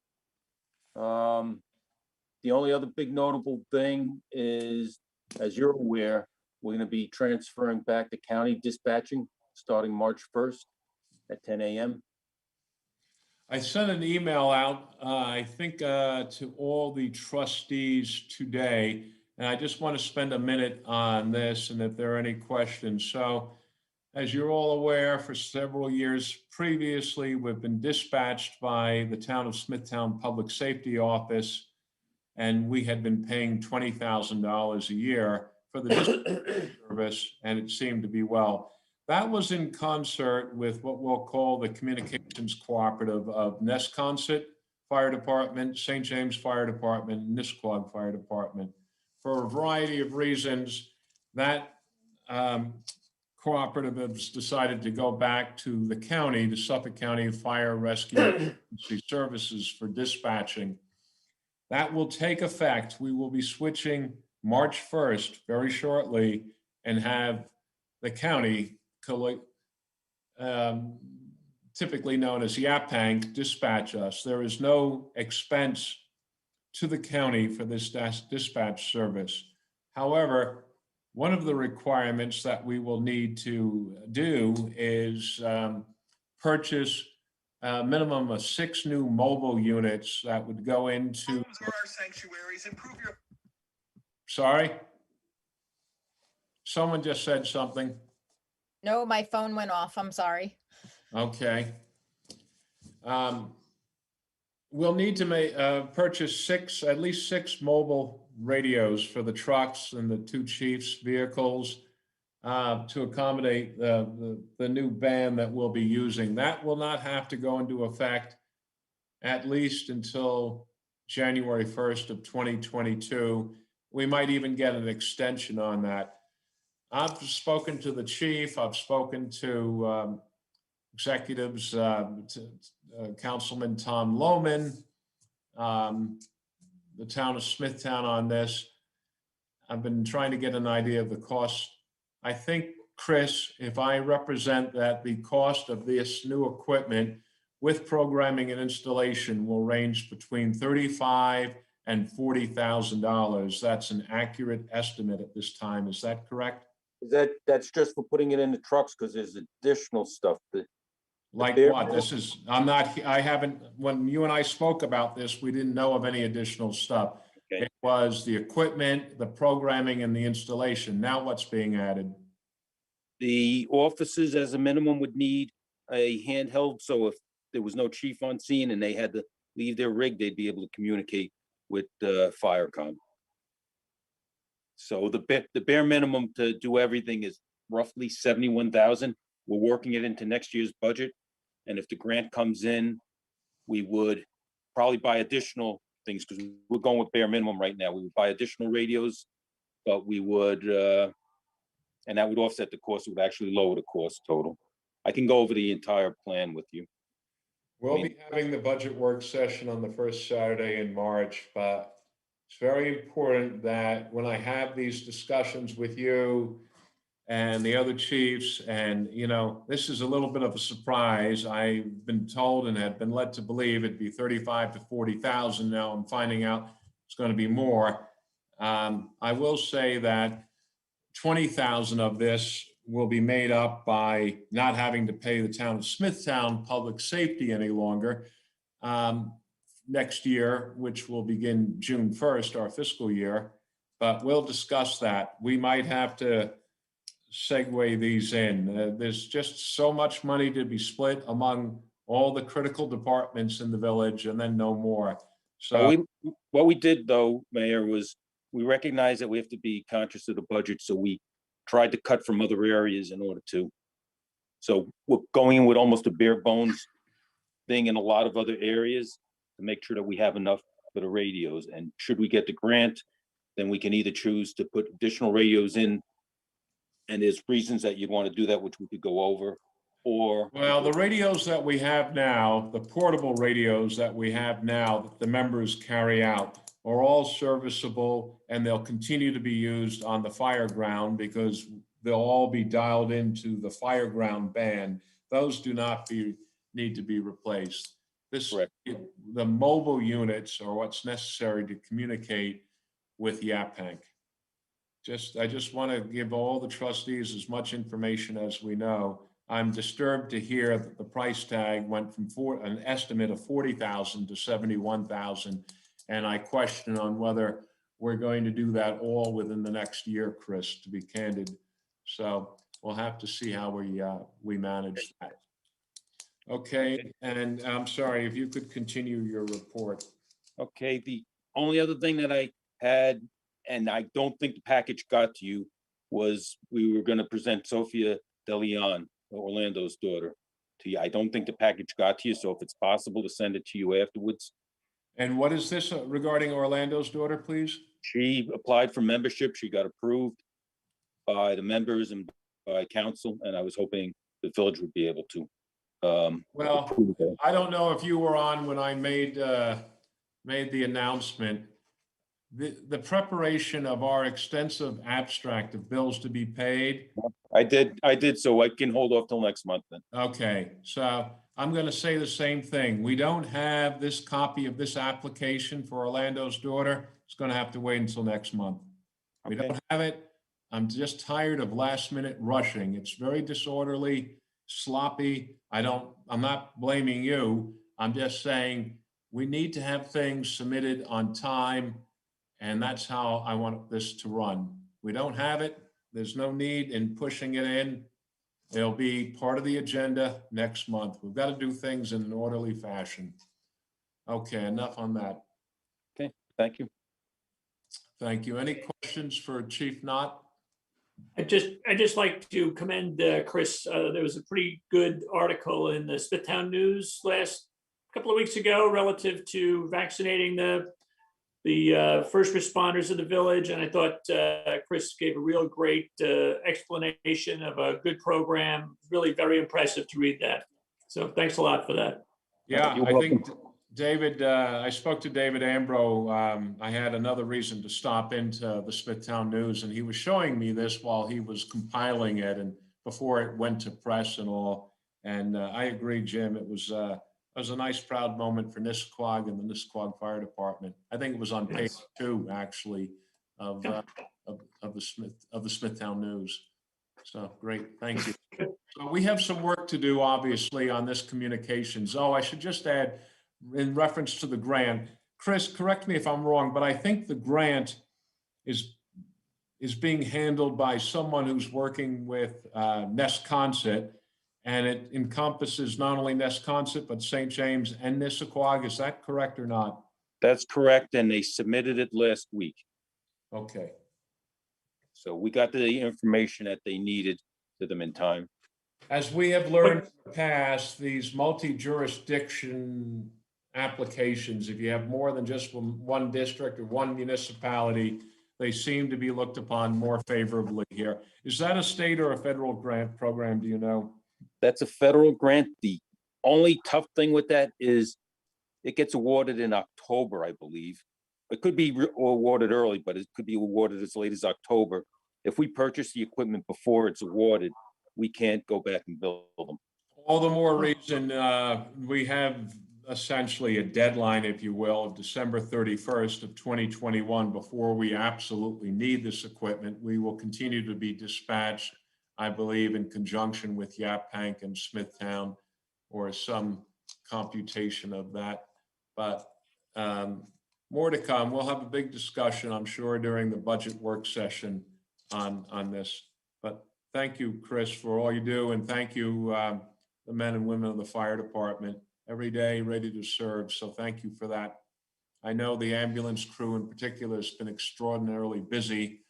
The only other big notable thing is, as you're aware, we're going to be transferring back to county dispatching starting March 1st at 10 a.m. I sent an email out, I think, to all the trustees today, and I just want to spend a minute on this and if there are any questions. So, as you're all aware, for several years previously, we've been dispatched by the Town of Smithtown Public Safety Office, and we had been paying $20,000 a year for the dispatch service, and it seemed to be well. That was in concert with what we'll call the Communications Cooperative of Nesconset Fire Department, St. James Fire Department, and Nissequogue Fire Department. For a variety of reasons, that cooperative has decided to go back to the county, the Suffolk County Fire Rescue Emergency Services for dispatching. That will take effect. We will be switching March 1st very shortly and have the county, typically known as Yaphank, dispatch us. There is no expense to the county for this dispatch service. However, one of the requirements that we will need to do is purchase a minimum of 6 new mobile units that would go into. Sorry? Someone just said something. No, my phone went off. I'm sorry. Okay. We'll need to purchase at least six mobile radios for the trucks and the 2 chiefs' vehicles to accommodate the new band that we'll be using. That will not have to go into effect at least until January 1st of 2022. We might even get an extension on that. I've spoken to the chief. I've spoken to executives, Councilman Tom Lohman, the town of Smithtown on this. I've been trying to get an idea of the cost. I think, Chris, if I represent that the cost of this new equipment with programming and installation will range between $35,000 and $40,000. That's an accurate estimate at this time. Is that correct? That's just for putting it in the trucks, because there's additional stuff that. Like what? I haven't, when you and I spoke about this, we didn't know of any additional stuff. Okay. It was the equipment, the programming, and the installation. Now what's being added? The officers as a minimum would need a handheld, so if there was no chief on scene and they had to leave their rig, they'd be able to communicate with Firecom. So the bare minimum to do everything is roughly 71,000. We're working it into next year's budget. And if the grant comes in, we would probably buy additional things, because we're going with bare minimum right now. We would buy additional radios, but we would, and that would offset the cost. It would actually lower the cost total. I can go over the entire plan with you. We'll be having the budget work session on the first Saturday in March, but it's very important that when I have these discussions with you and the other chiefs, and this is a little bit of a surprise. I've been told and had been led to believe it'd be 35 to 40,000. Now I'm finding out it's going to be more. I will say that 20,000 of this will be made up by not having to pay the town of Smithtown public safety any longer next year, which will begin June 1st, our fiscal year. But we'll discuss that. We might have to segue these in. There's just so much money to be split among all the critical departments in the village, and then no more. So what we did though, Mayor, was we recognized that we have to be conscious of the budget, so we tried to cut from other areas in order to. So we're going in with almost a bare bones thing in a lot of other areas to make sure that we have enough for the radios. And should we get the grant, then we can either choose to put additional radios in. And there's reasons that you'd want to do that, which we could go over, or. Well, the radios that we have now, the portable radios that we have now that the members carry out are all serviceable, and they'll continue to be used on the fire ground because they'll all be dialed into the fire ground band. Those do not need to be replaced. Correct. The mobile units are what's necessary to communicate with YAPANC. I just want to give all the trustees as much information as we know. I'm disturbed to hear that the price tag went from an estimate of 40,000 to 71,000. And I question on whether we're going to do that all within the next year, Chris, to be candid. So we'll have to see how we manage that. Okay, and I'm sorry, if you could continue your report. Okay, the only other thing that I had, and I don't think the package got to you, was we were gonna present Sophia DeLeon, Orlando's daughter, to you. I don't think the package got to you, so if it's possible to send it to you afterwards. And what is this regarding Orlando's daughter, please? She applied for membership. She got approved by the members and by council, and I was hoping the village would be able to. Well, approve it. I don't know if you were on when I made the announcement. The preparation of our extensive abstract of bills to be paid. I did, so I can hold off till next month then. Okay, so I'm going to say the same thing. We don't have this copy of this application for Orlando's daughter. It's going to have to wait until next month. We Okay. don't have it. I'm just tired of last minute rushing. It's very disorderly, sloppy. I'm not blaming you. I'm just saying we need to have things submitted on time, and that's how I want this to run. We don't have it. There's no need in pushing it in. It'll be part of the agenda next month. We've got to do things in an orderly fashion. Okay, enough on that. Okay, thank you. Thank you. Any questions for Chief Knott? I just like to commend Chris. There was a pretty good article in the Smithtown News last couple of weeks ago relative to vaccinating the first responders of the village, and I thought Chris gave a real great explanation of a good program. Really very impressive to read that. So thanks a lot for that. Yeah, You're I welcome. think David, I spoke to David Ambro. I had another reason to stop into the Smithtown News, and he was showing me this while he was compiling it and before it went to press and all. And I agree, Jim, it was a nice, proud moment for Nissequogue and the Nissequogue Fire Department. I think it was on page 2, actually, of the Smithtown News. So great, thank you. So we have some work to do, obviously, on this communications. Oh, I should just add, in reference to the grant, Chris, correct me if I'm wrong, but I think the grant is being handled by someone who's working with Nesconset, and it encompasses not only Nesconset, but St. James and Nissequogue. Is that correct or not? That's correct, and they submitted it last week. Okay. So we got the information that they needed to them in time. As we have learned in the past, these multi-jurisdiction applications, if you have more than just one district or one municipality, they seem to be looked upon more favorably here. Is that a state or a federal grant program, do you know? That's a federal grant. The only tough thing with that is it gets awarded in October, I believe. It could be awarded early, but it could be awarded as late as October. If we purchase the equipment before it's awarded, we can't go back and build them. All the more reason we have essentially a deadline, if you will, of December 31st of 2021 before we absolutely need this equipment. We will continue to be dispatched, I believe, in conjunction with YAPANC and Smithtown, or some computation of that. But more to come. We'll have a big discussion, I'm sure, during the budget work session on this. But thank you, Chris, for all you do, and thank you, the men and women of the fire department, every day ready to serve. So thank you for that. I know the ambulance crew in particular has been extraordinarily busy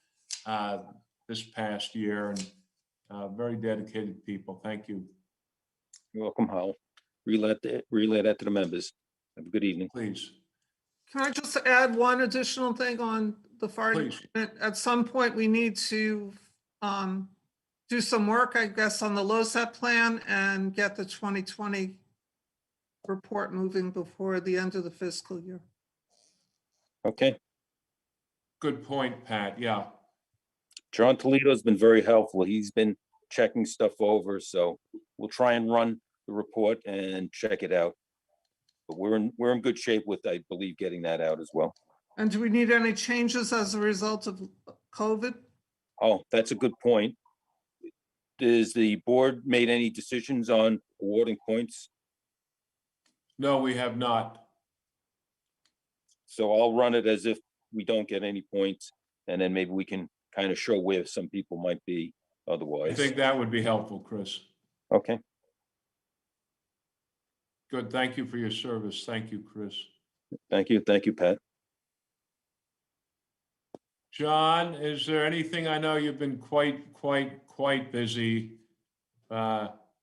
this past year, and very dedicated people. Thank you. You're welcome, Howell. relay that to the members. Have a good evening. Please, Can I just add one additional thing on the fire Please. department? At some point, we need to do some work, I guess, on the LoSAP plan and get the 2020 report moving before the end of the fiscal year. Okay. good point, Pat. Yeah. John Toledo's been very helpful. He's been checking stuff over, so we'll try and run the report and check it out. But we're in good shape with, I believe, getting that out as well. And do we need any changes as a result of COVID? Oh, that's a good point. Does the board made any decisions on awarding points? No, we have not. So I'll run it as if we don't get any points, and then maybe we can kind of show where some people might be I otherwise. think that would be helpful, Chris. Okay, Good. Thank you for your service. Thank you, Chris. thank you, Pat. John, is there anything, I know you've been quite busy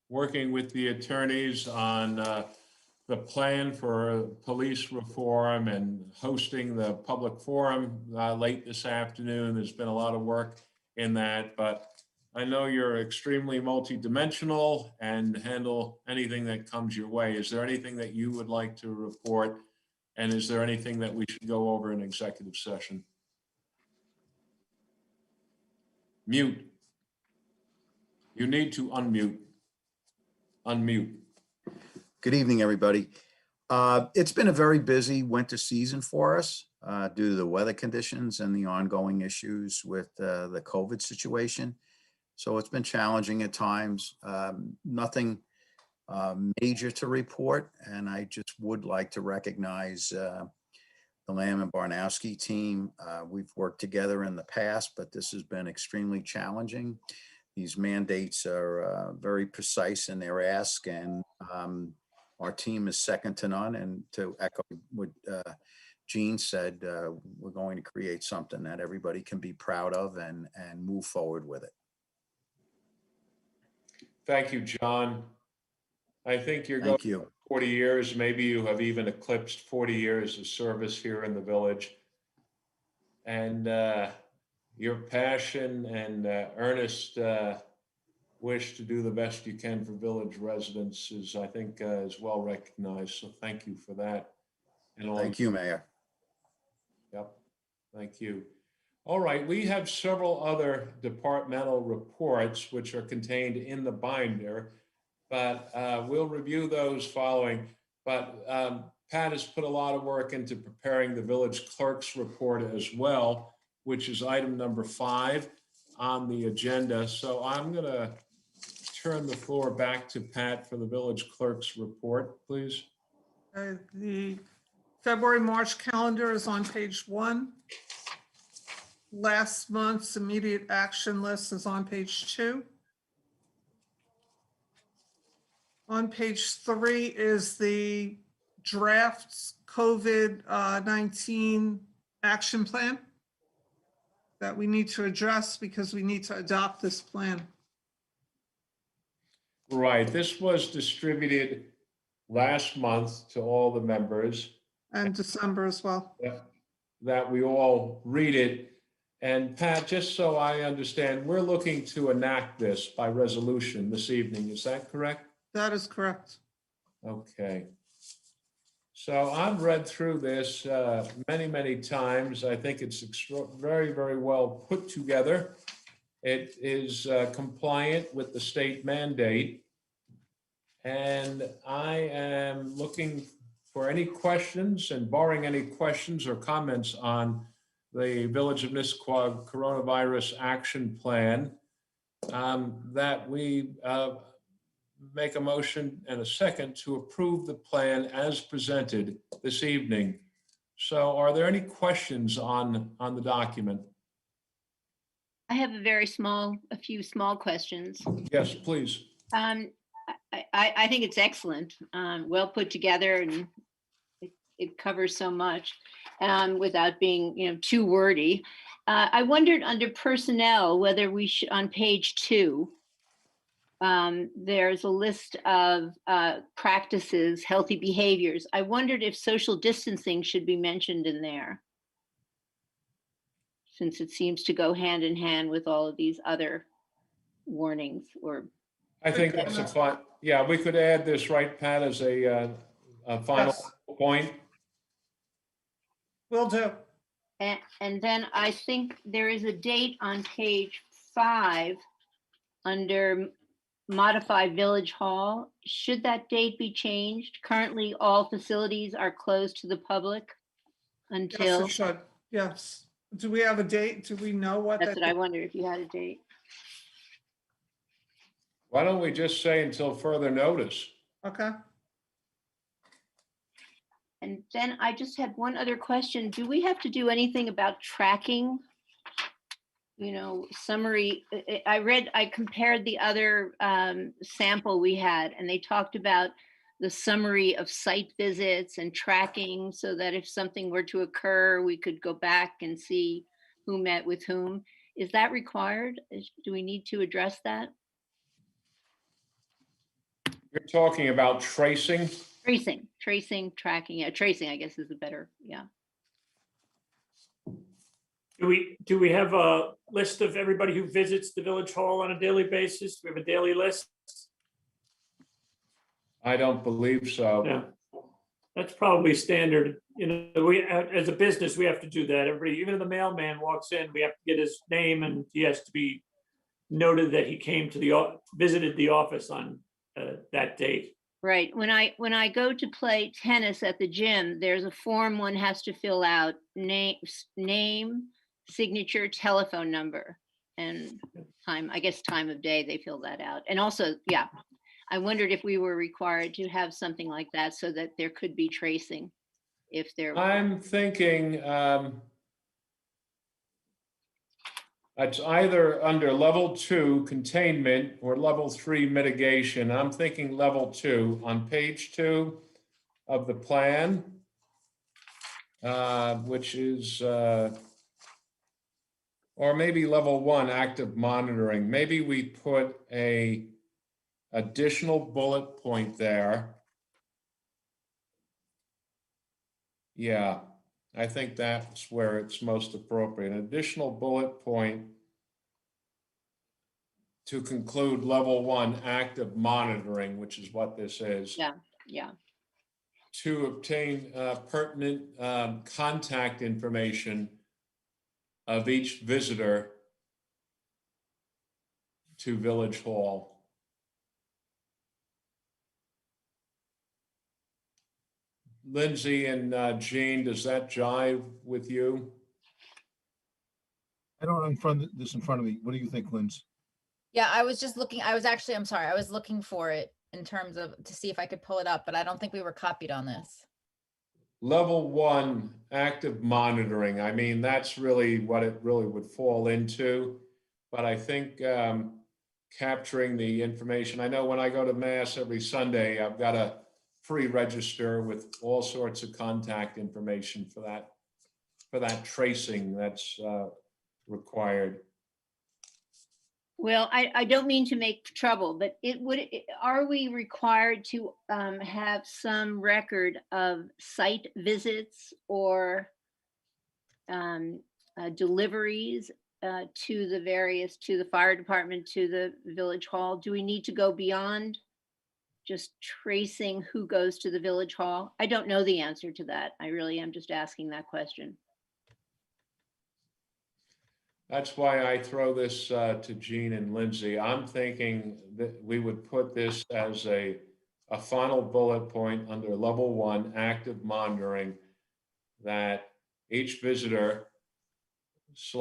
working with the attorneys on the plan for police reform and hosting the public forum late this afternoon. There's been a lot of work in that, but I know you're extremely multidimensional and handle anything that comes your way. Is there anything that you would like to report? And is there anything that we should go over in executive session? Mute. You need to unmute. Unmute. Good evening, everybody. It's been a very busy winter season for us due to the weather conditions and the ongoing issues with the COVID situation. So it's been challenging at times. Nothing major to report, and I just would like to recognize the Lamb and Barnowski team. We've worked together in the past, but this has been extremely challenging. These mandates are very precise in their ask, and our team is second to none. And to echo what Gene said, we're going to create something that everybody can be proud of and move forward with it. Thank you, John. I think you're going Thank you. 40 years, maybe you have even eclipsed 40 years of service here in the village. And your passion and earnest wish to do the best you can for village residents is, I think, is well recognized. So thank you for that. And all. Thank you, Mayor. Yep, thank you. All right, we have several other departmental reports which are contained in the binder, but we'll review those following. But Pat has put a lot of work into preparing the village clerk's report as well, which is item number 5 on the agenda. So I'm gonna turn the floor back to Pat for the village clerk's report, please. The February-March calendar is on page 1. Last month's immediate action list is on page 2. On page 3 is the draft COVID-19 action plan that we need to address because we need to adopt this plan. Right, this was distributed last month to all the members. And December as well. That we all read it. And Pat, just so I understand, we're looking to enact this by resolution this evening. Is that correct? That is correct. Okay. So I've read through this many times. I think it's very well put together. It is compliant with the state mandate. And I am looking for any questions, and barring any questions or comments on the Village of Nissequogue Coronavirus Action Plan, that we make a motion and a second to approve the plan as presented this evening. So are there any questions on the document? I have a few small questions. Yes, please. I think it's excellent, well put together, and it covers so much without being, too wordy. I wondered under personnel whether we should, on page 2, there's a list of practices, healthy behaviors. I wondered if social distancing should be mentioned in there, since it seems to go hand in hand with all of these other warnings or. I think that's a fine, yeah, we could add this, right, Pat, as a final Yes. point. Will do. And then I think there is a date on page 5 under modify Village Hall. Should that date be changed? Currently, all facilities are closed to the public Yes, until, it should. Yes. Do we have a date? Do we know what that's that? what I wondered if you had a date. Why don't we just say until further notice? Okay. And then I just had one other question. Do we have to do anything about tracking? You know, summary, I compared the other sample we had, and they talked about the summary of site visits and tracking so that if something were to occur, we could go back and see who met with whom. Is that required? Do we need to address that? You're talking about tracing? Tracing, tracking, yeah, tracing, I guess is a better, yeah. Do we have a list of everybody who visits the village hall on a daily basis? Do we have a daily list? I don't believe so. Yeah, that's probably standard. You know, we, as a business, we have to do that. Everybody, even if the mailman walks in, we have to get his name and he has to be noted that he came to the, visited the office on that date. Right. When I go to play tennis at the gym, there's a form one has to fill out, name, signature, telephone number, and time, I guess time of day, they fill that out. And also, yeah, I wondered if we were required to have something like that so that there could be tracing if there. I'm thinking it's either under level 2 containment or level 3 mitigation. I'm thinking level 2 on page 2 of the plan, which is, or maybe level 1 active monitoring. Maybe we put a additional bullet point there. Yeah. I think that's where it's most appropriate. An additional bullet point to conclude level 1 active monitoring, which is what this is. Yeah, yeah. To obtain pertinent contact information of each visitor to Village Hall. Lindsay and Jean, does that jive with you? I don't have this in front of me. What do you think, Linz? Yeah, I was just looking, I'm sorry, I was looking for it in terms of, to see if I could pull it up, but I don't think we were copied on this. Level 1 active monitoring. I mean, that's really what it really would fall into. But I think capturing the information, I know when I go to Mass every Sunday, I've got a free register with all sorts of contact information for that tracing that's required. Well, I don't mean to make trouble, but are we required to have some record of site visits or deliveries to the fire department, to the village hall? Do we need to go beyond just tracing who goes to the village hall? I don't know the answer to that. I really am just asking that question. That's why I throw this to Jean and Lindsay. I'm thinking that we would put this as a final bullet point under level 1 active monitoring, that each visitor /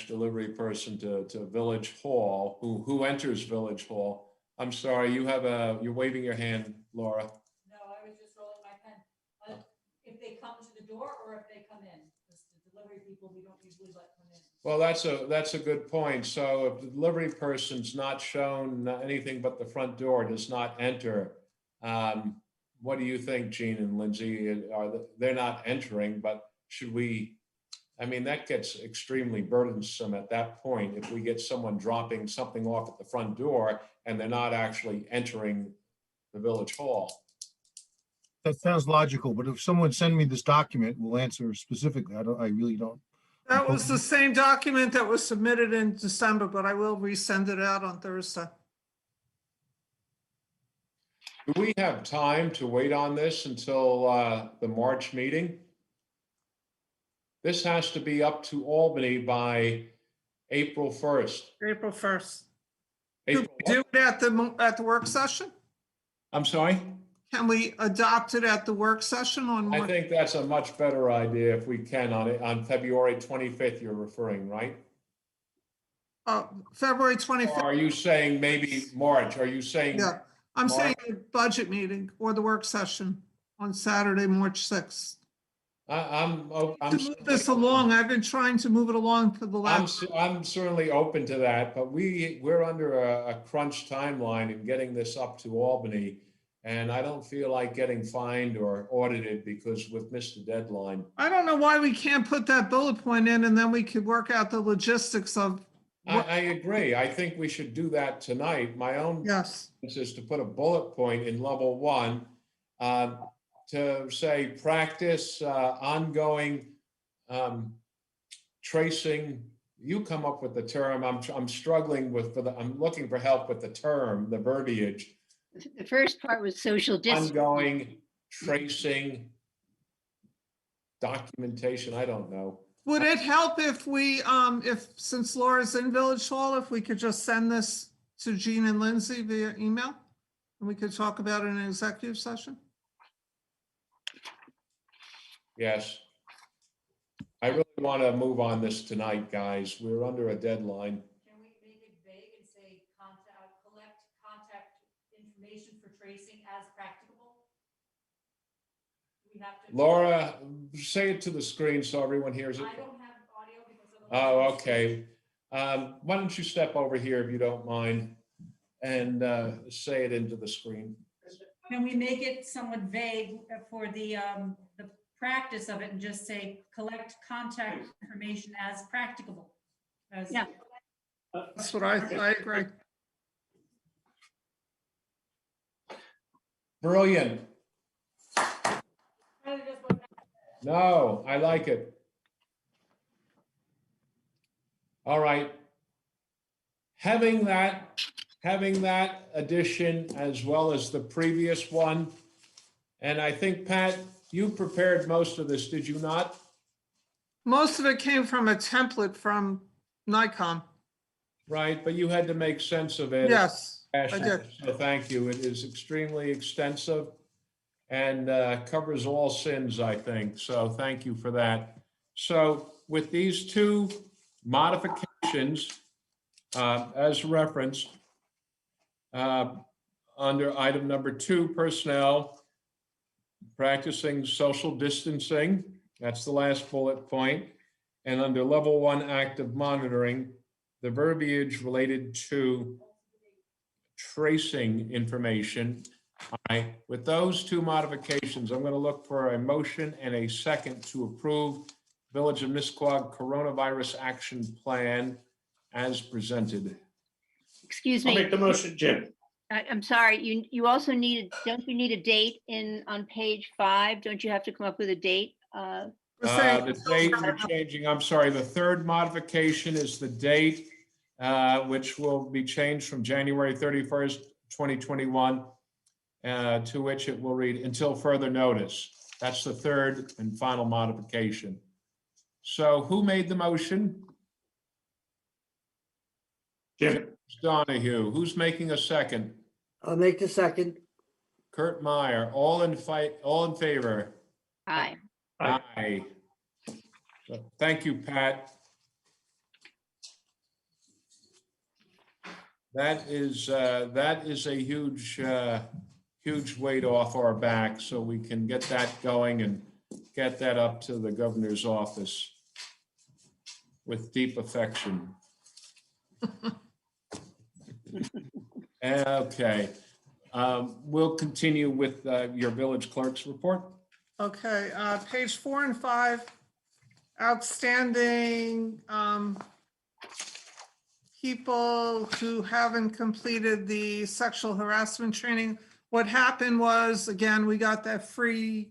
delivery person to Village Hall who enters Village Hall. I'm sorry, you're waving your hand, Laura. No, I was just rolling my pen. If they come to the door or if they come in, because the delivery people, we don't usually let them in. Well, that's a good point. So if the delivery person's not shown anything but the front door, does not enter, what do you think, Jean and Lindsay? They're not entering, but should we I mean, that gets extremely burdensome at that point if we get someone dropping something off at the front door and they're not actually entering the village hall. That sounds logical, but if someone send me this document, we'll answer specifically. I really don't. That was the same document that was submitted in December, but I will resend it out on Thursday. Do we have time to wait on this until the March meeting? This has to be up to Albany by April 1st. April 1st. April Could we do it at the work session? I'm sorry? Can we adopt it at the work session on I March? think that's a much better idea if we can on February 25th, you're referring, right? February Or 25th? are you saying maybe March? Are you saying? Yeah, I'm saying the budget meeting or the work session on Saturday, March 6th. I'm To move this along, I've been trying to move it along for the last. I'm certainly open to that, but we're under a crunch timeline in getting this up to Albany. And I don't feel like getting fined or audited because we've missed the deadline. I don't know why we can't put that bullet point in and then we could work out the logistics of. I agree. I think we should do that tonight. My own Yes, is to put a bullet point in level 1 to say practice ongoing tracing. You come up with the term. I'm struggling with I'm looking for help with the term, the verbiage. The first part was social distance. Ongoing tracing documentation. I don't know. would it help if we, since Laura's in Village Hall, if we could just send this to Jean and Lindsay via email? And we could talk about it in an executive session? Yes. I really want to move on this tonight, guys. We're under a deadline. Can we make it vague and say collect contact information for tracing as practicable? We have to. Laura, say it to the screen so everyone hears it. I don't have audio because of. Oh, okay. Why don't you step over here if you don't mind and say it into the screen. Can we make it somewhat vague for the practice of it and just say collect contact information as practicable? Yeah. That's what I agree. Brilliant. No, I like it. All right. Having that addition as well as the previous one, and I think, Pat, you prepared most of this, did you not? Most of it came from a template from Nikon. Right, but you had to make sense of it. Yes, I did. So thank you. It is extremely extensive and covers all sins, I think. So thank you for that. So with these two modifications as referenced under item number 2, personnel, practicing social distancing, that's the last bullet point. And under level 1, active monitoring, the verbiage related to tracing information. All right, with those two modifications, I'm going to look for a motion and a second to approve Village of Nissequogue Coronavirus Action Plan as presented. Excuse I'll me. make the motion, Jim. I'm sorry, you also don't you need a date on page 5? Don't you have to come up with a date? The date you're changing, I'm sorry, the third modification is the date, which will be changed from January 31st, 2021, to which it will read until further notice. That's the third and final modification. So who made the motion? Jim. Donahue. Who's making a second? I'll make the second. Kurt Meyer. All in favor? Aye. Aye. So, thank you, Pat. That is a huge weight off our back, so we can get that going and get that up to the governor's office with deep affection. Okay, we'll continue with your village clerk's report. Okay, page 4 and 5, outstanding people who haven't completed the sexual harassment training. What happened was, again, we got that free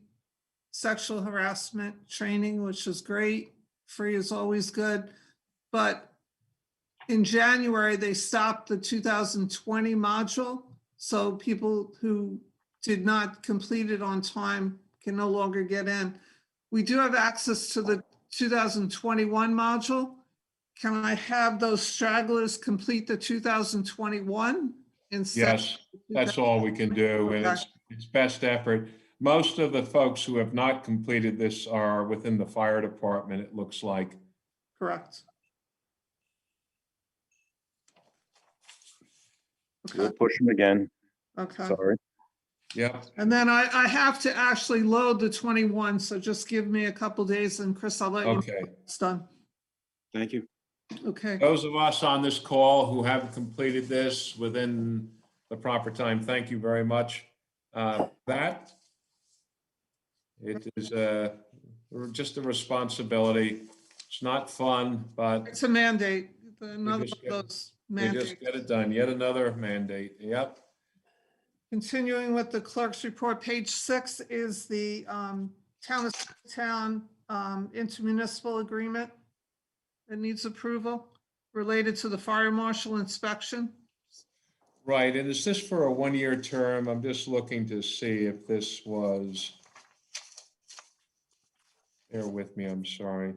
sexual harassment training, which is great. Free is always good. But in January, they stopped the 2020 module. So people who did not complete it on time can no longer get in. We do have access to the 2021 module. Can I have those stragglers complete the 2021 instead? Yes, that's all we can do, and it's best effort. Most of the folks who have not completed this are within the fire department, it looks like. Correct. We'll push them again. Okay. Sorry. Yeah. And then I have to actually load the 21, so just give me a couple days and Chris, I'll let you know Okay. it's done. Thank you. Okay. Those of us on this call who have completed this within the proper time, thank you very much. That it is just a responsibility. It's not fun, but It's a mandate. Another just one of those we mandates. just get it done. Yet another mandate. Yep. Continuing with the clerk's report, page 6 is the town intermunicipal agreement that needs approval related to the fire marshal inspection. Right. And is this for a one-year term? I'm just looking to see if this was. Bear with me, I'm sorry.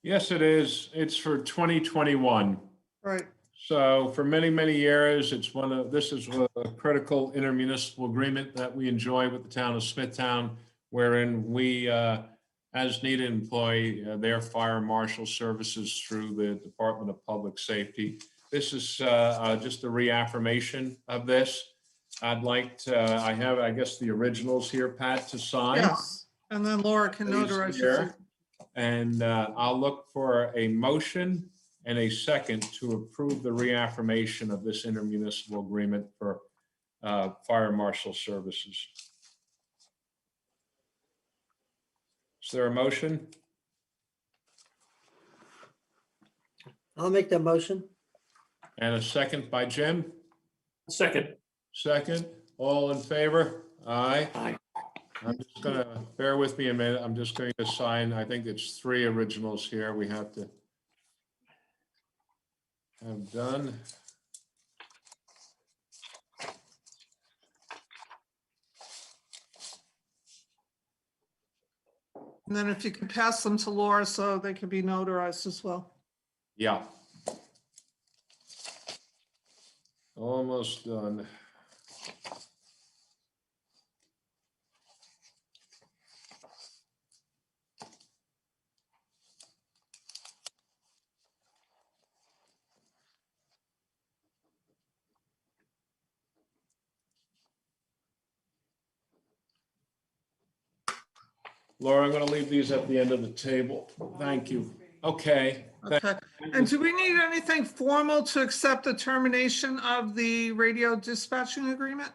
Yes, it is. It's for 2021. Right. So for many, many years, this is a critical intermunicipal agreement that we enjoy with the town of Smithtown, wherein we, as needed, employ their fire marshal services through the Department of Public Safety. This is just a reaffirmation of this. I'd like to, I have, I guess, the originals here, Pat, to sign. Yes, and then Laura can Please notarize here. it. And I'll look for a motion and a second to approve the reaffirmation of this intermunicipal agreement for fire marshal services. Is there a motion? I'll make the motion. And a second by Jim? Second. Second, all in favor? Aye. Aye. I'm just gonna, bear with me a minute, I'm just going to sign, I think it's 3 originals here we have to have done. And then if you could pass them to Laura so they can be notarized as well. Yeah. Almost done. Laura, I'm going to leave these at the end of the table. Thank you. Okay. Okay. And do we need anything formal to accept the termination of the radio dispatching agreement?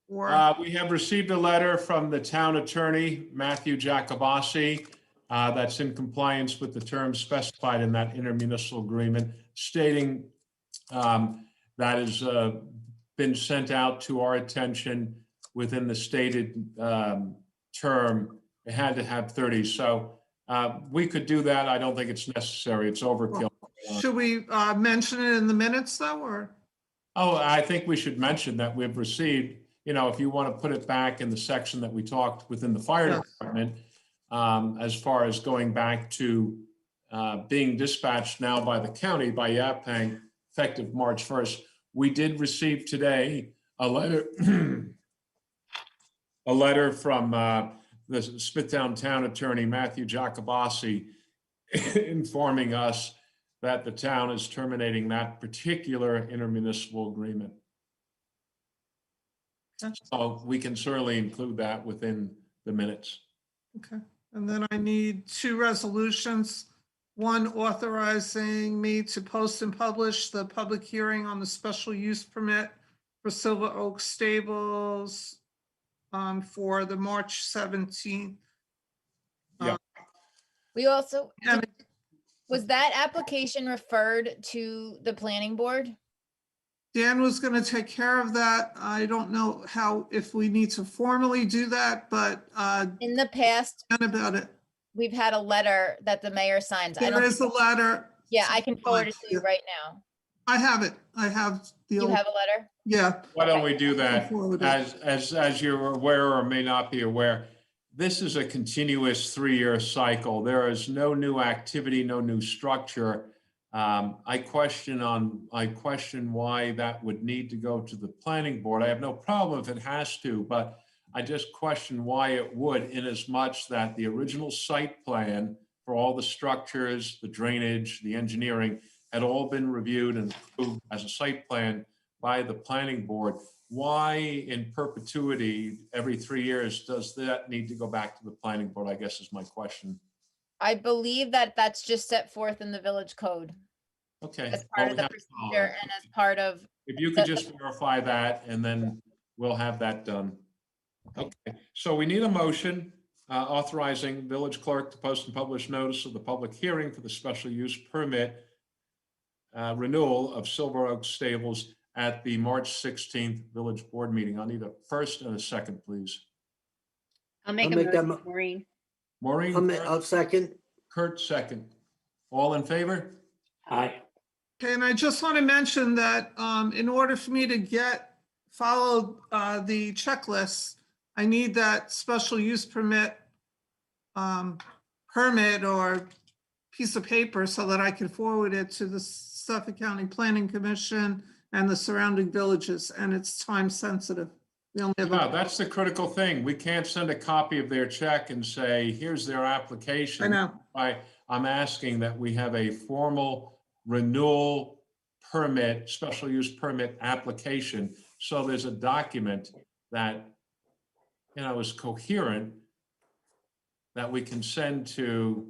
Or, We have received a letter from the town attorney, Matthew Jacobossi, that's in compliance with the terms specified in that intermunicipal agreement, stating that has been sent out to our attention within the stated term. It had to have 30. So we could do that. I don't think it's necessary. It's overkill. should we mention it in the minutes though, or? Oh, I think we should mention that we've received, if you want to put it back in the section that we talked within the fire Yes. department, as far as going back to being dispatched now by the county, by Yaphank, effective March 1st. We did receive today a letter, a letter from the Smithtown Town Attorney, Matthew Jacobossi, informing us that the town is terminating that particular intermunicipal agreement. Okay. So we can certainly include that within the minutes. Okay. And then I need 2 resolutions. one authorizing me to post and publish the public hearing on the special use permit for Silver Oak Stables for the March 17th. We also, And was that application referred to the planning board? Dan was going to take care of that. I don't know how, if we need to formally do that, but In the past, Dan about it. we've had a letter that the mayor signs. I There don't, is a letter. yeah, I can forward it to you Yeah. right now. I have it. I have the You old, have a letter? yeah. Why don't we do that? Forward it. As you're aware or may not be aware, this is a continuous 3-year cycle. There is no new activity, no new structure. I question why that would need to go to the planning board. I have no problem if it has to, but I just question why it would, in as much that the original site plan for all the structures, the drainage, the engineering had all been reviewed and approved as a site plan by the planning board. Why in perpetuity, every 3 years, does that need to go back to the planning board, I guess is my question. I believe that that's just set forth in the village code Okay. as well, part of we the have to follow procedure that. and as part of, If you could just verify that, and then we'll have that done. Okay, so we need a motion authorizing village clerk to post and publish notice of the public hearing for the special use permit renewal of Silver Oak Stables at the March 16th village board meeting. I'll need a first and a second, please. I'll make I'll a make that motion, Maureen. Maureen, I'll second. Kurt, second. All in favor? Aye. Okay, and I just want to mention that in order for me to follow the checklist, I need that special use permit or piece of paper so that I can forward it to the Suffolk County Planning Commission and the surrounding villages, and it's time sensitive. We only have No, that's the critical thing. We can't send a copy of their check and say, here's their application. I know. I'm asking that we have a formal renewal permit, special use permit application. So there's a document that, is coherent, that we can send to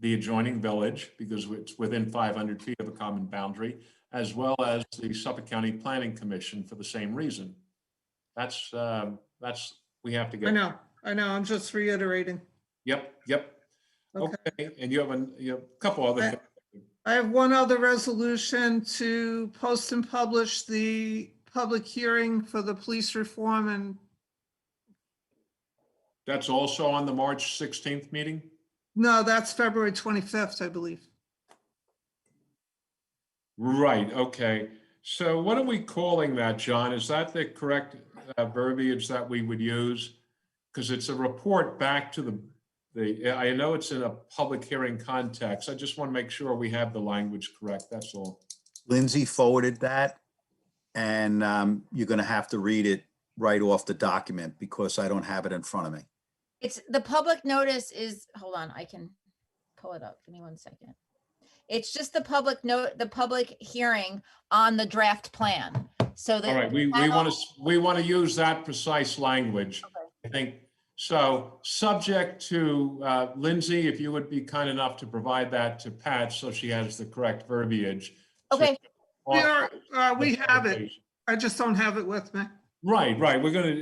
the adjoining village because it's within 500 feet of a common boundary, as well as the Suffolk County Planning Commission for the same reason. That's, we have to get. I know, I'm just reiterating. Yep. Okay. Okay, and you have a couple other things. I have one other resolution to post and publish the public hearing for the police reform, and That's also on the March 16th meeting? no, that's February 25th, I believe. Right, okay. So what are we calling that, John? Is that the correct verbiage that we would use? Because it's a report back to I know it's in a public hearing context. I just want to make sure we have the language correct, that's all. Lindsay forwarded that, and you're going to have to read it right off the document because I don't have it in front of me. it's, the public notice is, hold on, I can pull it up. Give me 1 second. It's just the public hearing on the draft plan. So that. All right, we want to use that precise language, I think. So subject to Lindsay, if you would be kind enough to provide that to Pat so she has the correct verbiage. Okay. We have it. I just don't have it with me. Right.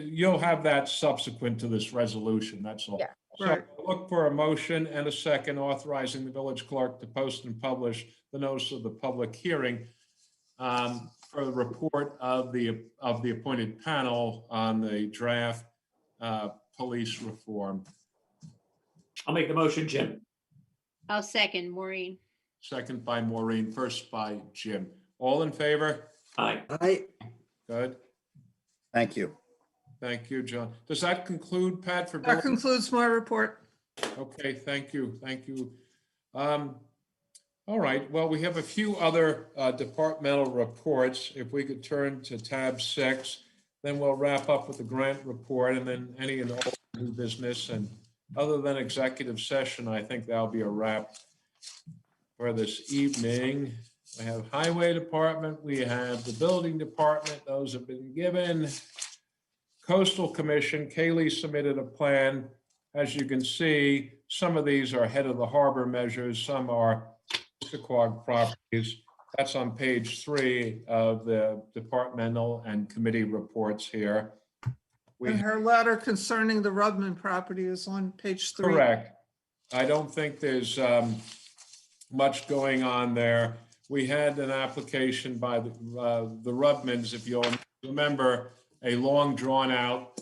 You'll have that subsequent to this resolution, that's all. Yeah. So Right. look for a motion and a second authorizing the village clerk to post and publish the notice of the public hearing for the report of the appointed panel on the draft police reform. I'll make the motion, Jim. I'll second, Maureen. Second by Maureen, first by Jim. All in favor? Aye. Good. Thank you. Thank you, John. Does that conclude, Pat, for? That concludes my report. Okay, thank you. All right, well, we have a few other departmental reports. If we could turn to tab 6, then we'll wrap up with the grant report and then any and all new business. And other than executive session, I think that'll be a wrap for this evening. We have Highway Department, we have the Building Department, those have been given. Coastal Commission, Kaylee submitted a plan as you can see, some of these are head of the harbor measures, some are Nissequogue properties. That's on page 3 of the departmental and committee reports here. We And her letter concerning the Rudman property is on page 3. Correct. I don't think there's much going on there. We had an application by the Rudmans, if you'll remember, a long drawn out,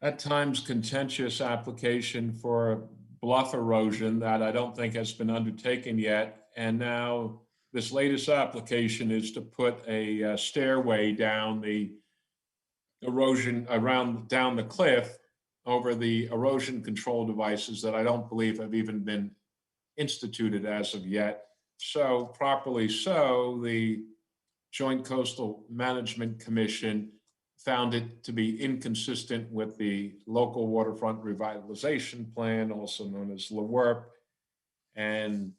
at times contentious application for bluff erosion that I don't think has been undertaken yet. And now this latest application is to put a stairway down the erosion down the cliff over the erosion control devices that I don't believe have even been instituted as of yet. So properly so, the Joint Coastal Management Commission found it to be inconsistent with the local waterfront revitalization plan, also known as LWRP. And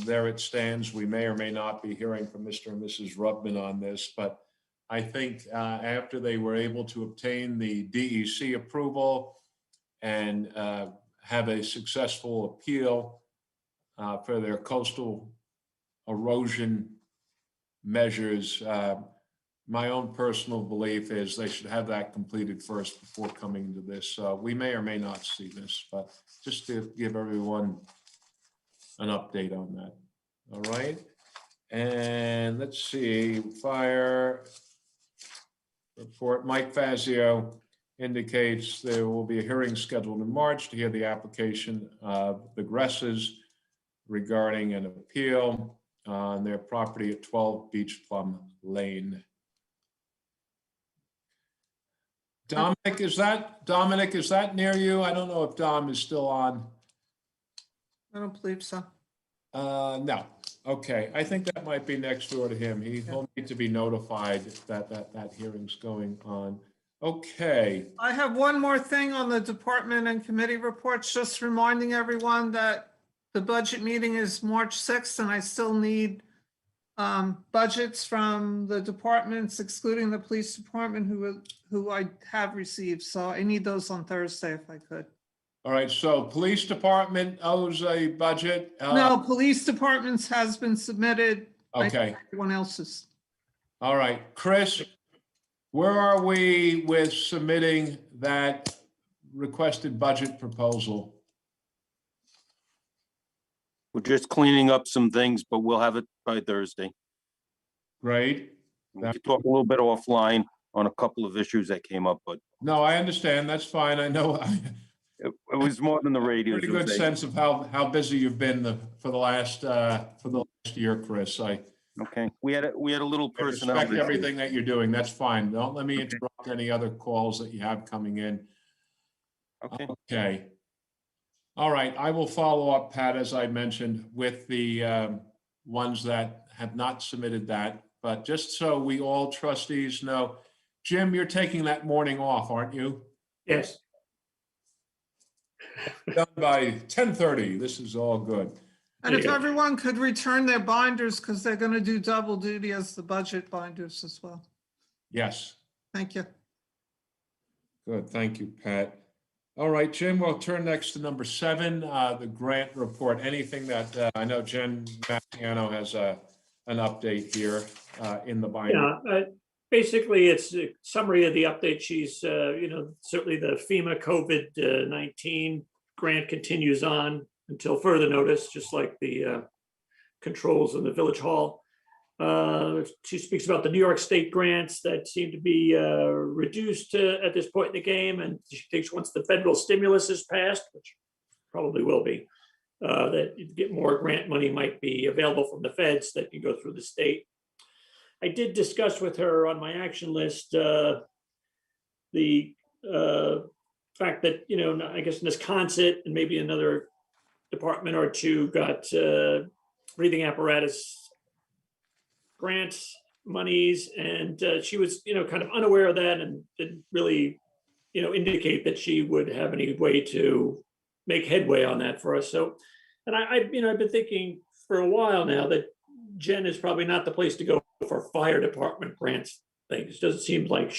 there it stands. We may or may not be hearing from Mr. and Mrs. Rubman on this, but I think after they were able to obtain the DEC approval and have a successful appeal for their coastal erosion measures, my own personal belief is they should have that completed first before coming to this. We may or may not see this, but just to give everyone an update on that. All right. And let's see, fire report. Mike Fazio indicates there will be a hearing scheduled in March to hear the application of the Gresses regarding an appeal on their property at 12 Beach Plum Lane. Dominic, is that near you? I don't know if Dom is still on. I don't believe so. No. Okay, I think that might be next door to him. He'll need to be notified that hearing's going on. Okay. I have one more thing on the department and committee reports, just reminding everyone that the budget meeting is March 6th, and I still need budgets from the departments, excluding the police department, who I have received. So I need those on Thursday if I could. All right, so police department owes a budget. No, police departments has been submitted. Okay. Everyone else's. All right, Chris, where are we with submitting that requested budget proposal? We're just cleaning up some things, but we'll have it by Thursday. Great. We could talk a little bit offline on a couple of issues that came up, but No, I understand. That's fine. I know. it was more than the radio. Pretty good sense of how busy you've been for the last year, Chris. Okay, we had a little I personnel. respect issue. everything that you're doing. That's fine. Don't let me interrupt any other calls that you have coming in. Okay. Okay. All right, I will follow up, Pat, as I mentioned, with the ones that have not submitted that. But just so we all trustees know, Jim, you're taking that morning off, aren't you? Yes. Done by 10:30. This is all good. And if everyone could return their binders, because they're going to do double duty as the budget binders as well. Yes. Thank you. Good, thank you, Pat. All right, Jim, we'll turn next to number 7, the grant report. Anything that I know Jen Massiano has an update here in the binder. Yeah, basically, it's a summary of the update. She's, certainly the FEMA COVID-19 grant continues on until further notice, just like the controls in the Village Hall. She speaks about the New York State grants that seem to be reduced at this point in the game, and she thinks once the federal stimulus is passed, which probably will be, that you get more grant money might be available from the feds that can go through the state. I did discuss with her on my action list the fact that, I guess Wisconsin and maybe another department or two got breathing apparatus grants monies, and she was, kind of unaware of that and didn't really, indicate that she would have any way to make headway on that for us. So, and I've been thinking for a while now that Jen is probably not the place to go for fire department grants things. Doesn't seem like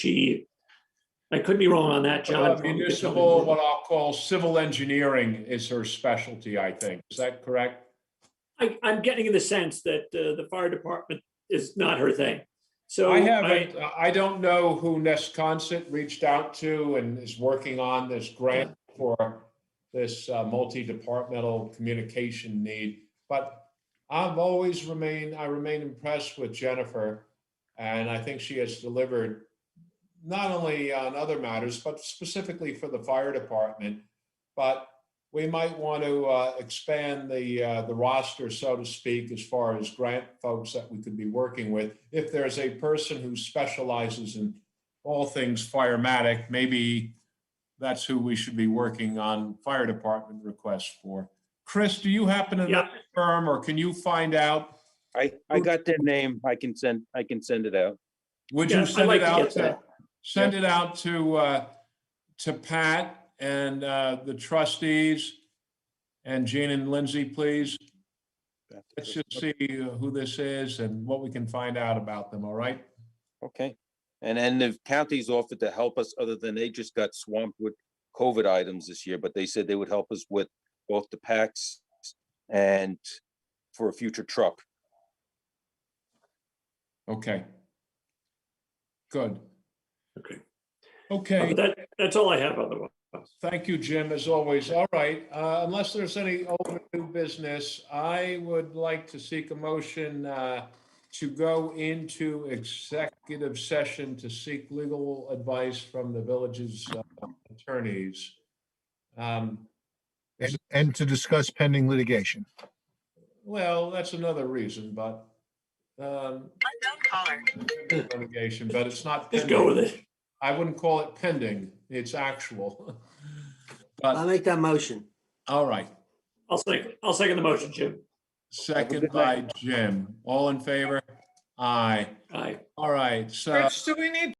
I could be wrong on that, John. Municipal, what I'll call civil engineering is her specialty, I think. Is that correct? I'm getting the sense that the fire department is not her thing. So I don't know who Nesconset reached out to and is working on this grant for this multi-departmental communication need. But I remain impressed with Jennifer. And I think she has delivered not only on other matters, but specifically for the fire department. But we might want to expand the roster, so to speak, as far as grant folks that we could be working with. If there's a person who specializes in all things firematic, maybe that's who we should be working on fire department requests for. Chris, do you happen to know the firm, or can you find out? I got their name. I can send it out. Would you send like it to out get that. send it out to Pat and the trustees and Jean and Lindsay, please? Let's just see who this is and what we can find out about them, all right? Okay. And then the county's offered to help us, other than they just got swamped with COVID items this year, but they said they would help us with both the packs and for a future truck. Okay. Good. Okay. Okay. That's all I have otherwise. Thank you, Jim, as always. All right, unless there's any old or new business, I would like to seek a motion to go into executive session to seek legal advice from the village's attorneys. And to discuss pending litigation. Well, that's another reason, but litigation, but it's not Just pending. go with it. I wouldn't call it pending, it's actual. I'll make that motion. All right, I'll second the motion, Jim. second by Jim. All in favor? Aye. Aye. All right, so. Rich, do we need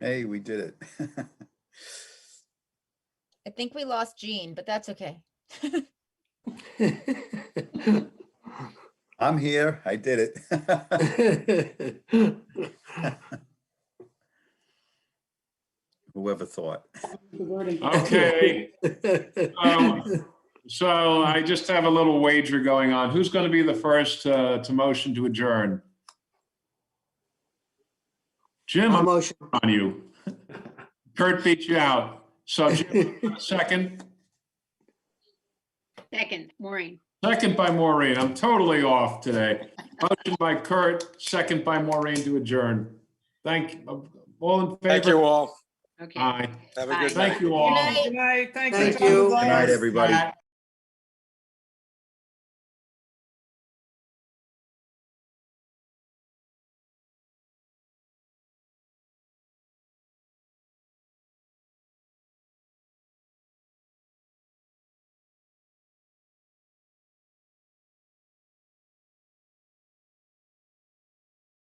Hey, we did it. I think we lost Jean, but that's okay. I'm here. I did it. Whoever thought? Okay. So I just have a little wager going on. Who's going to be the first to motion to adjourn? Jim, I'll I'm motion. on you. Kurt beat you out. So Jim, second. Second, Maureen. Second by Maureen. I'm totally off today. Motion by Kurt, second by Maureen to adjourn. Thank you. All in favor? Thank you all. Okay. Aye. Have a Bye. good Thank night. you all. Good night. Good night. Thank you. Thank John you. Boyce. Good night, everybody.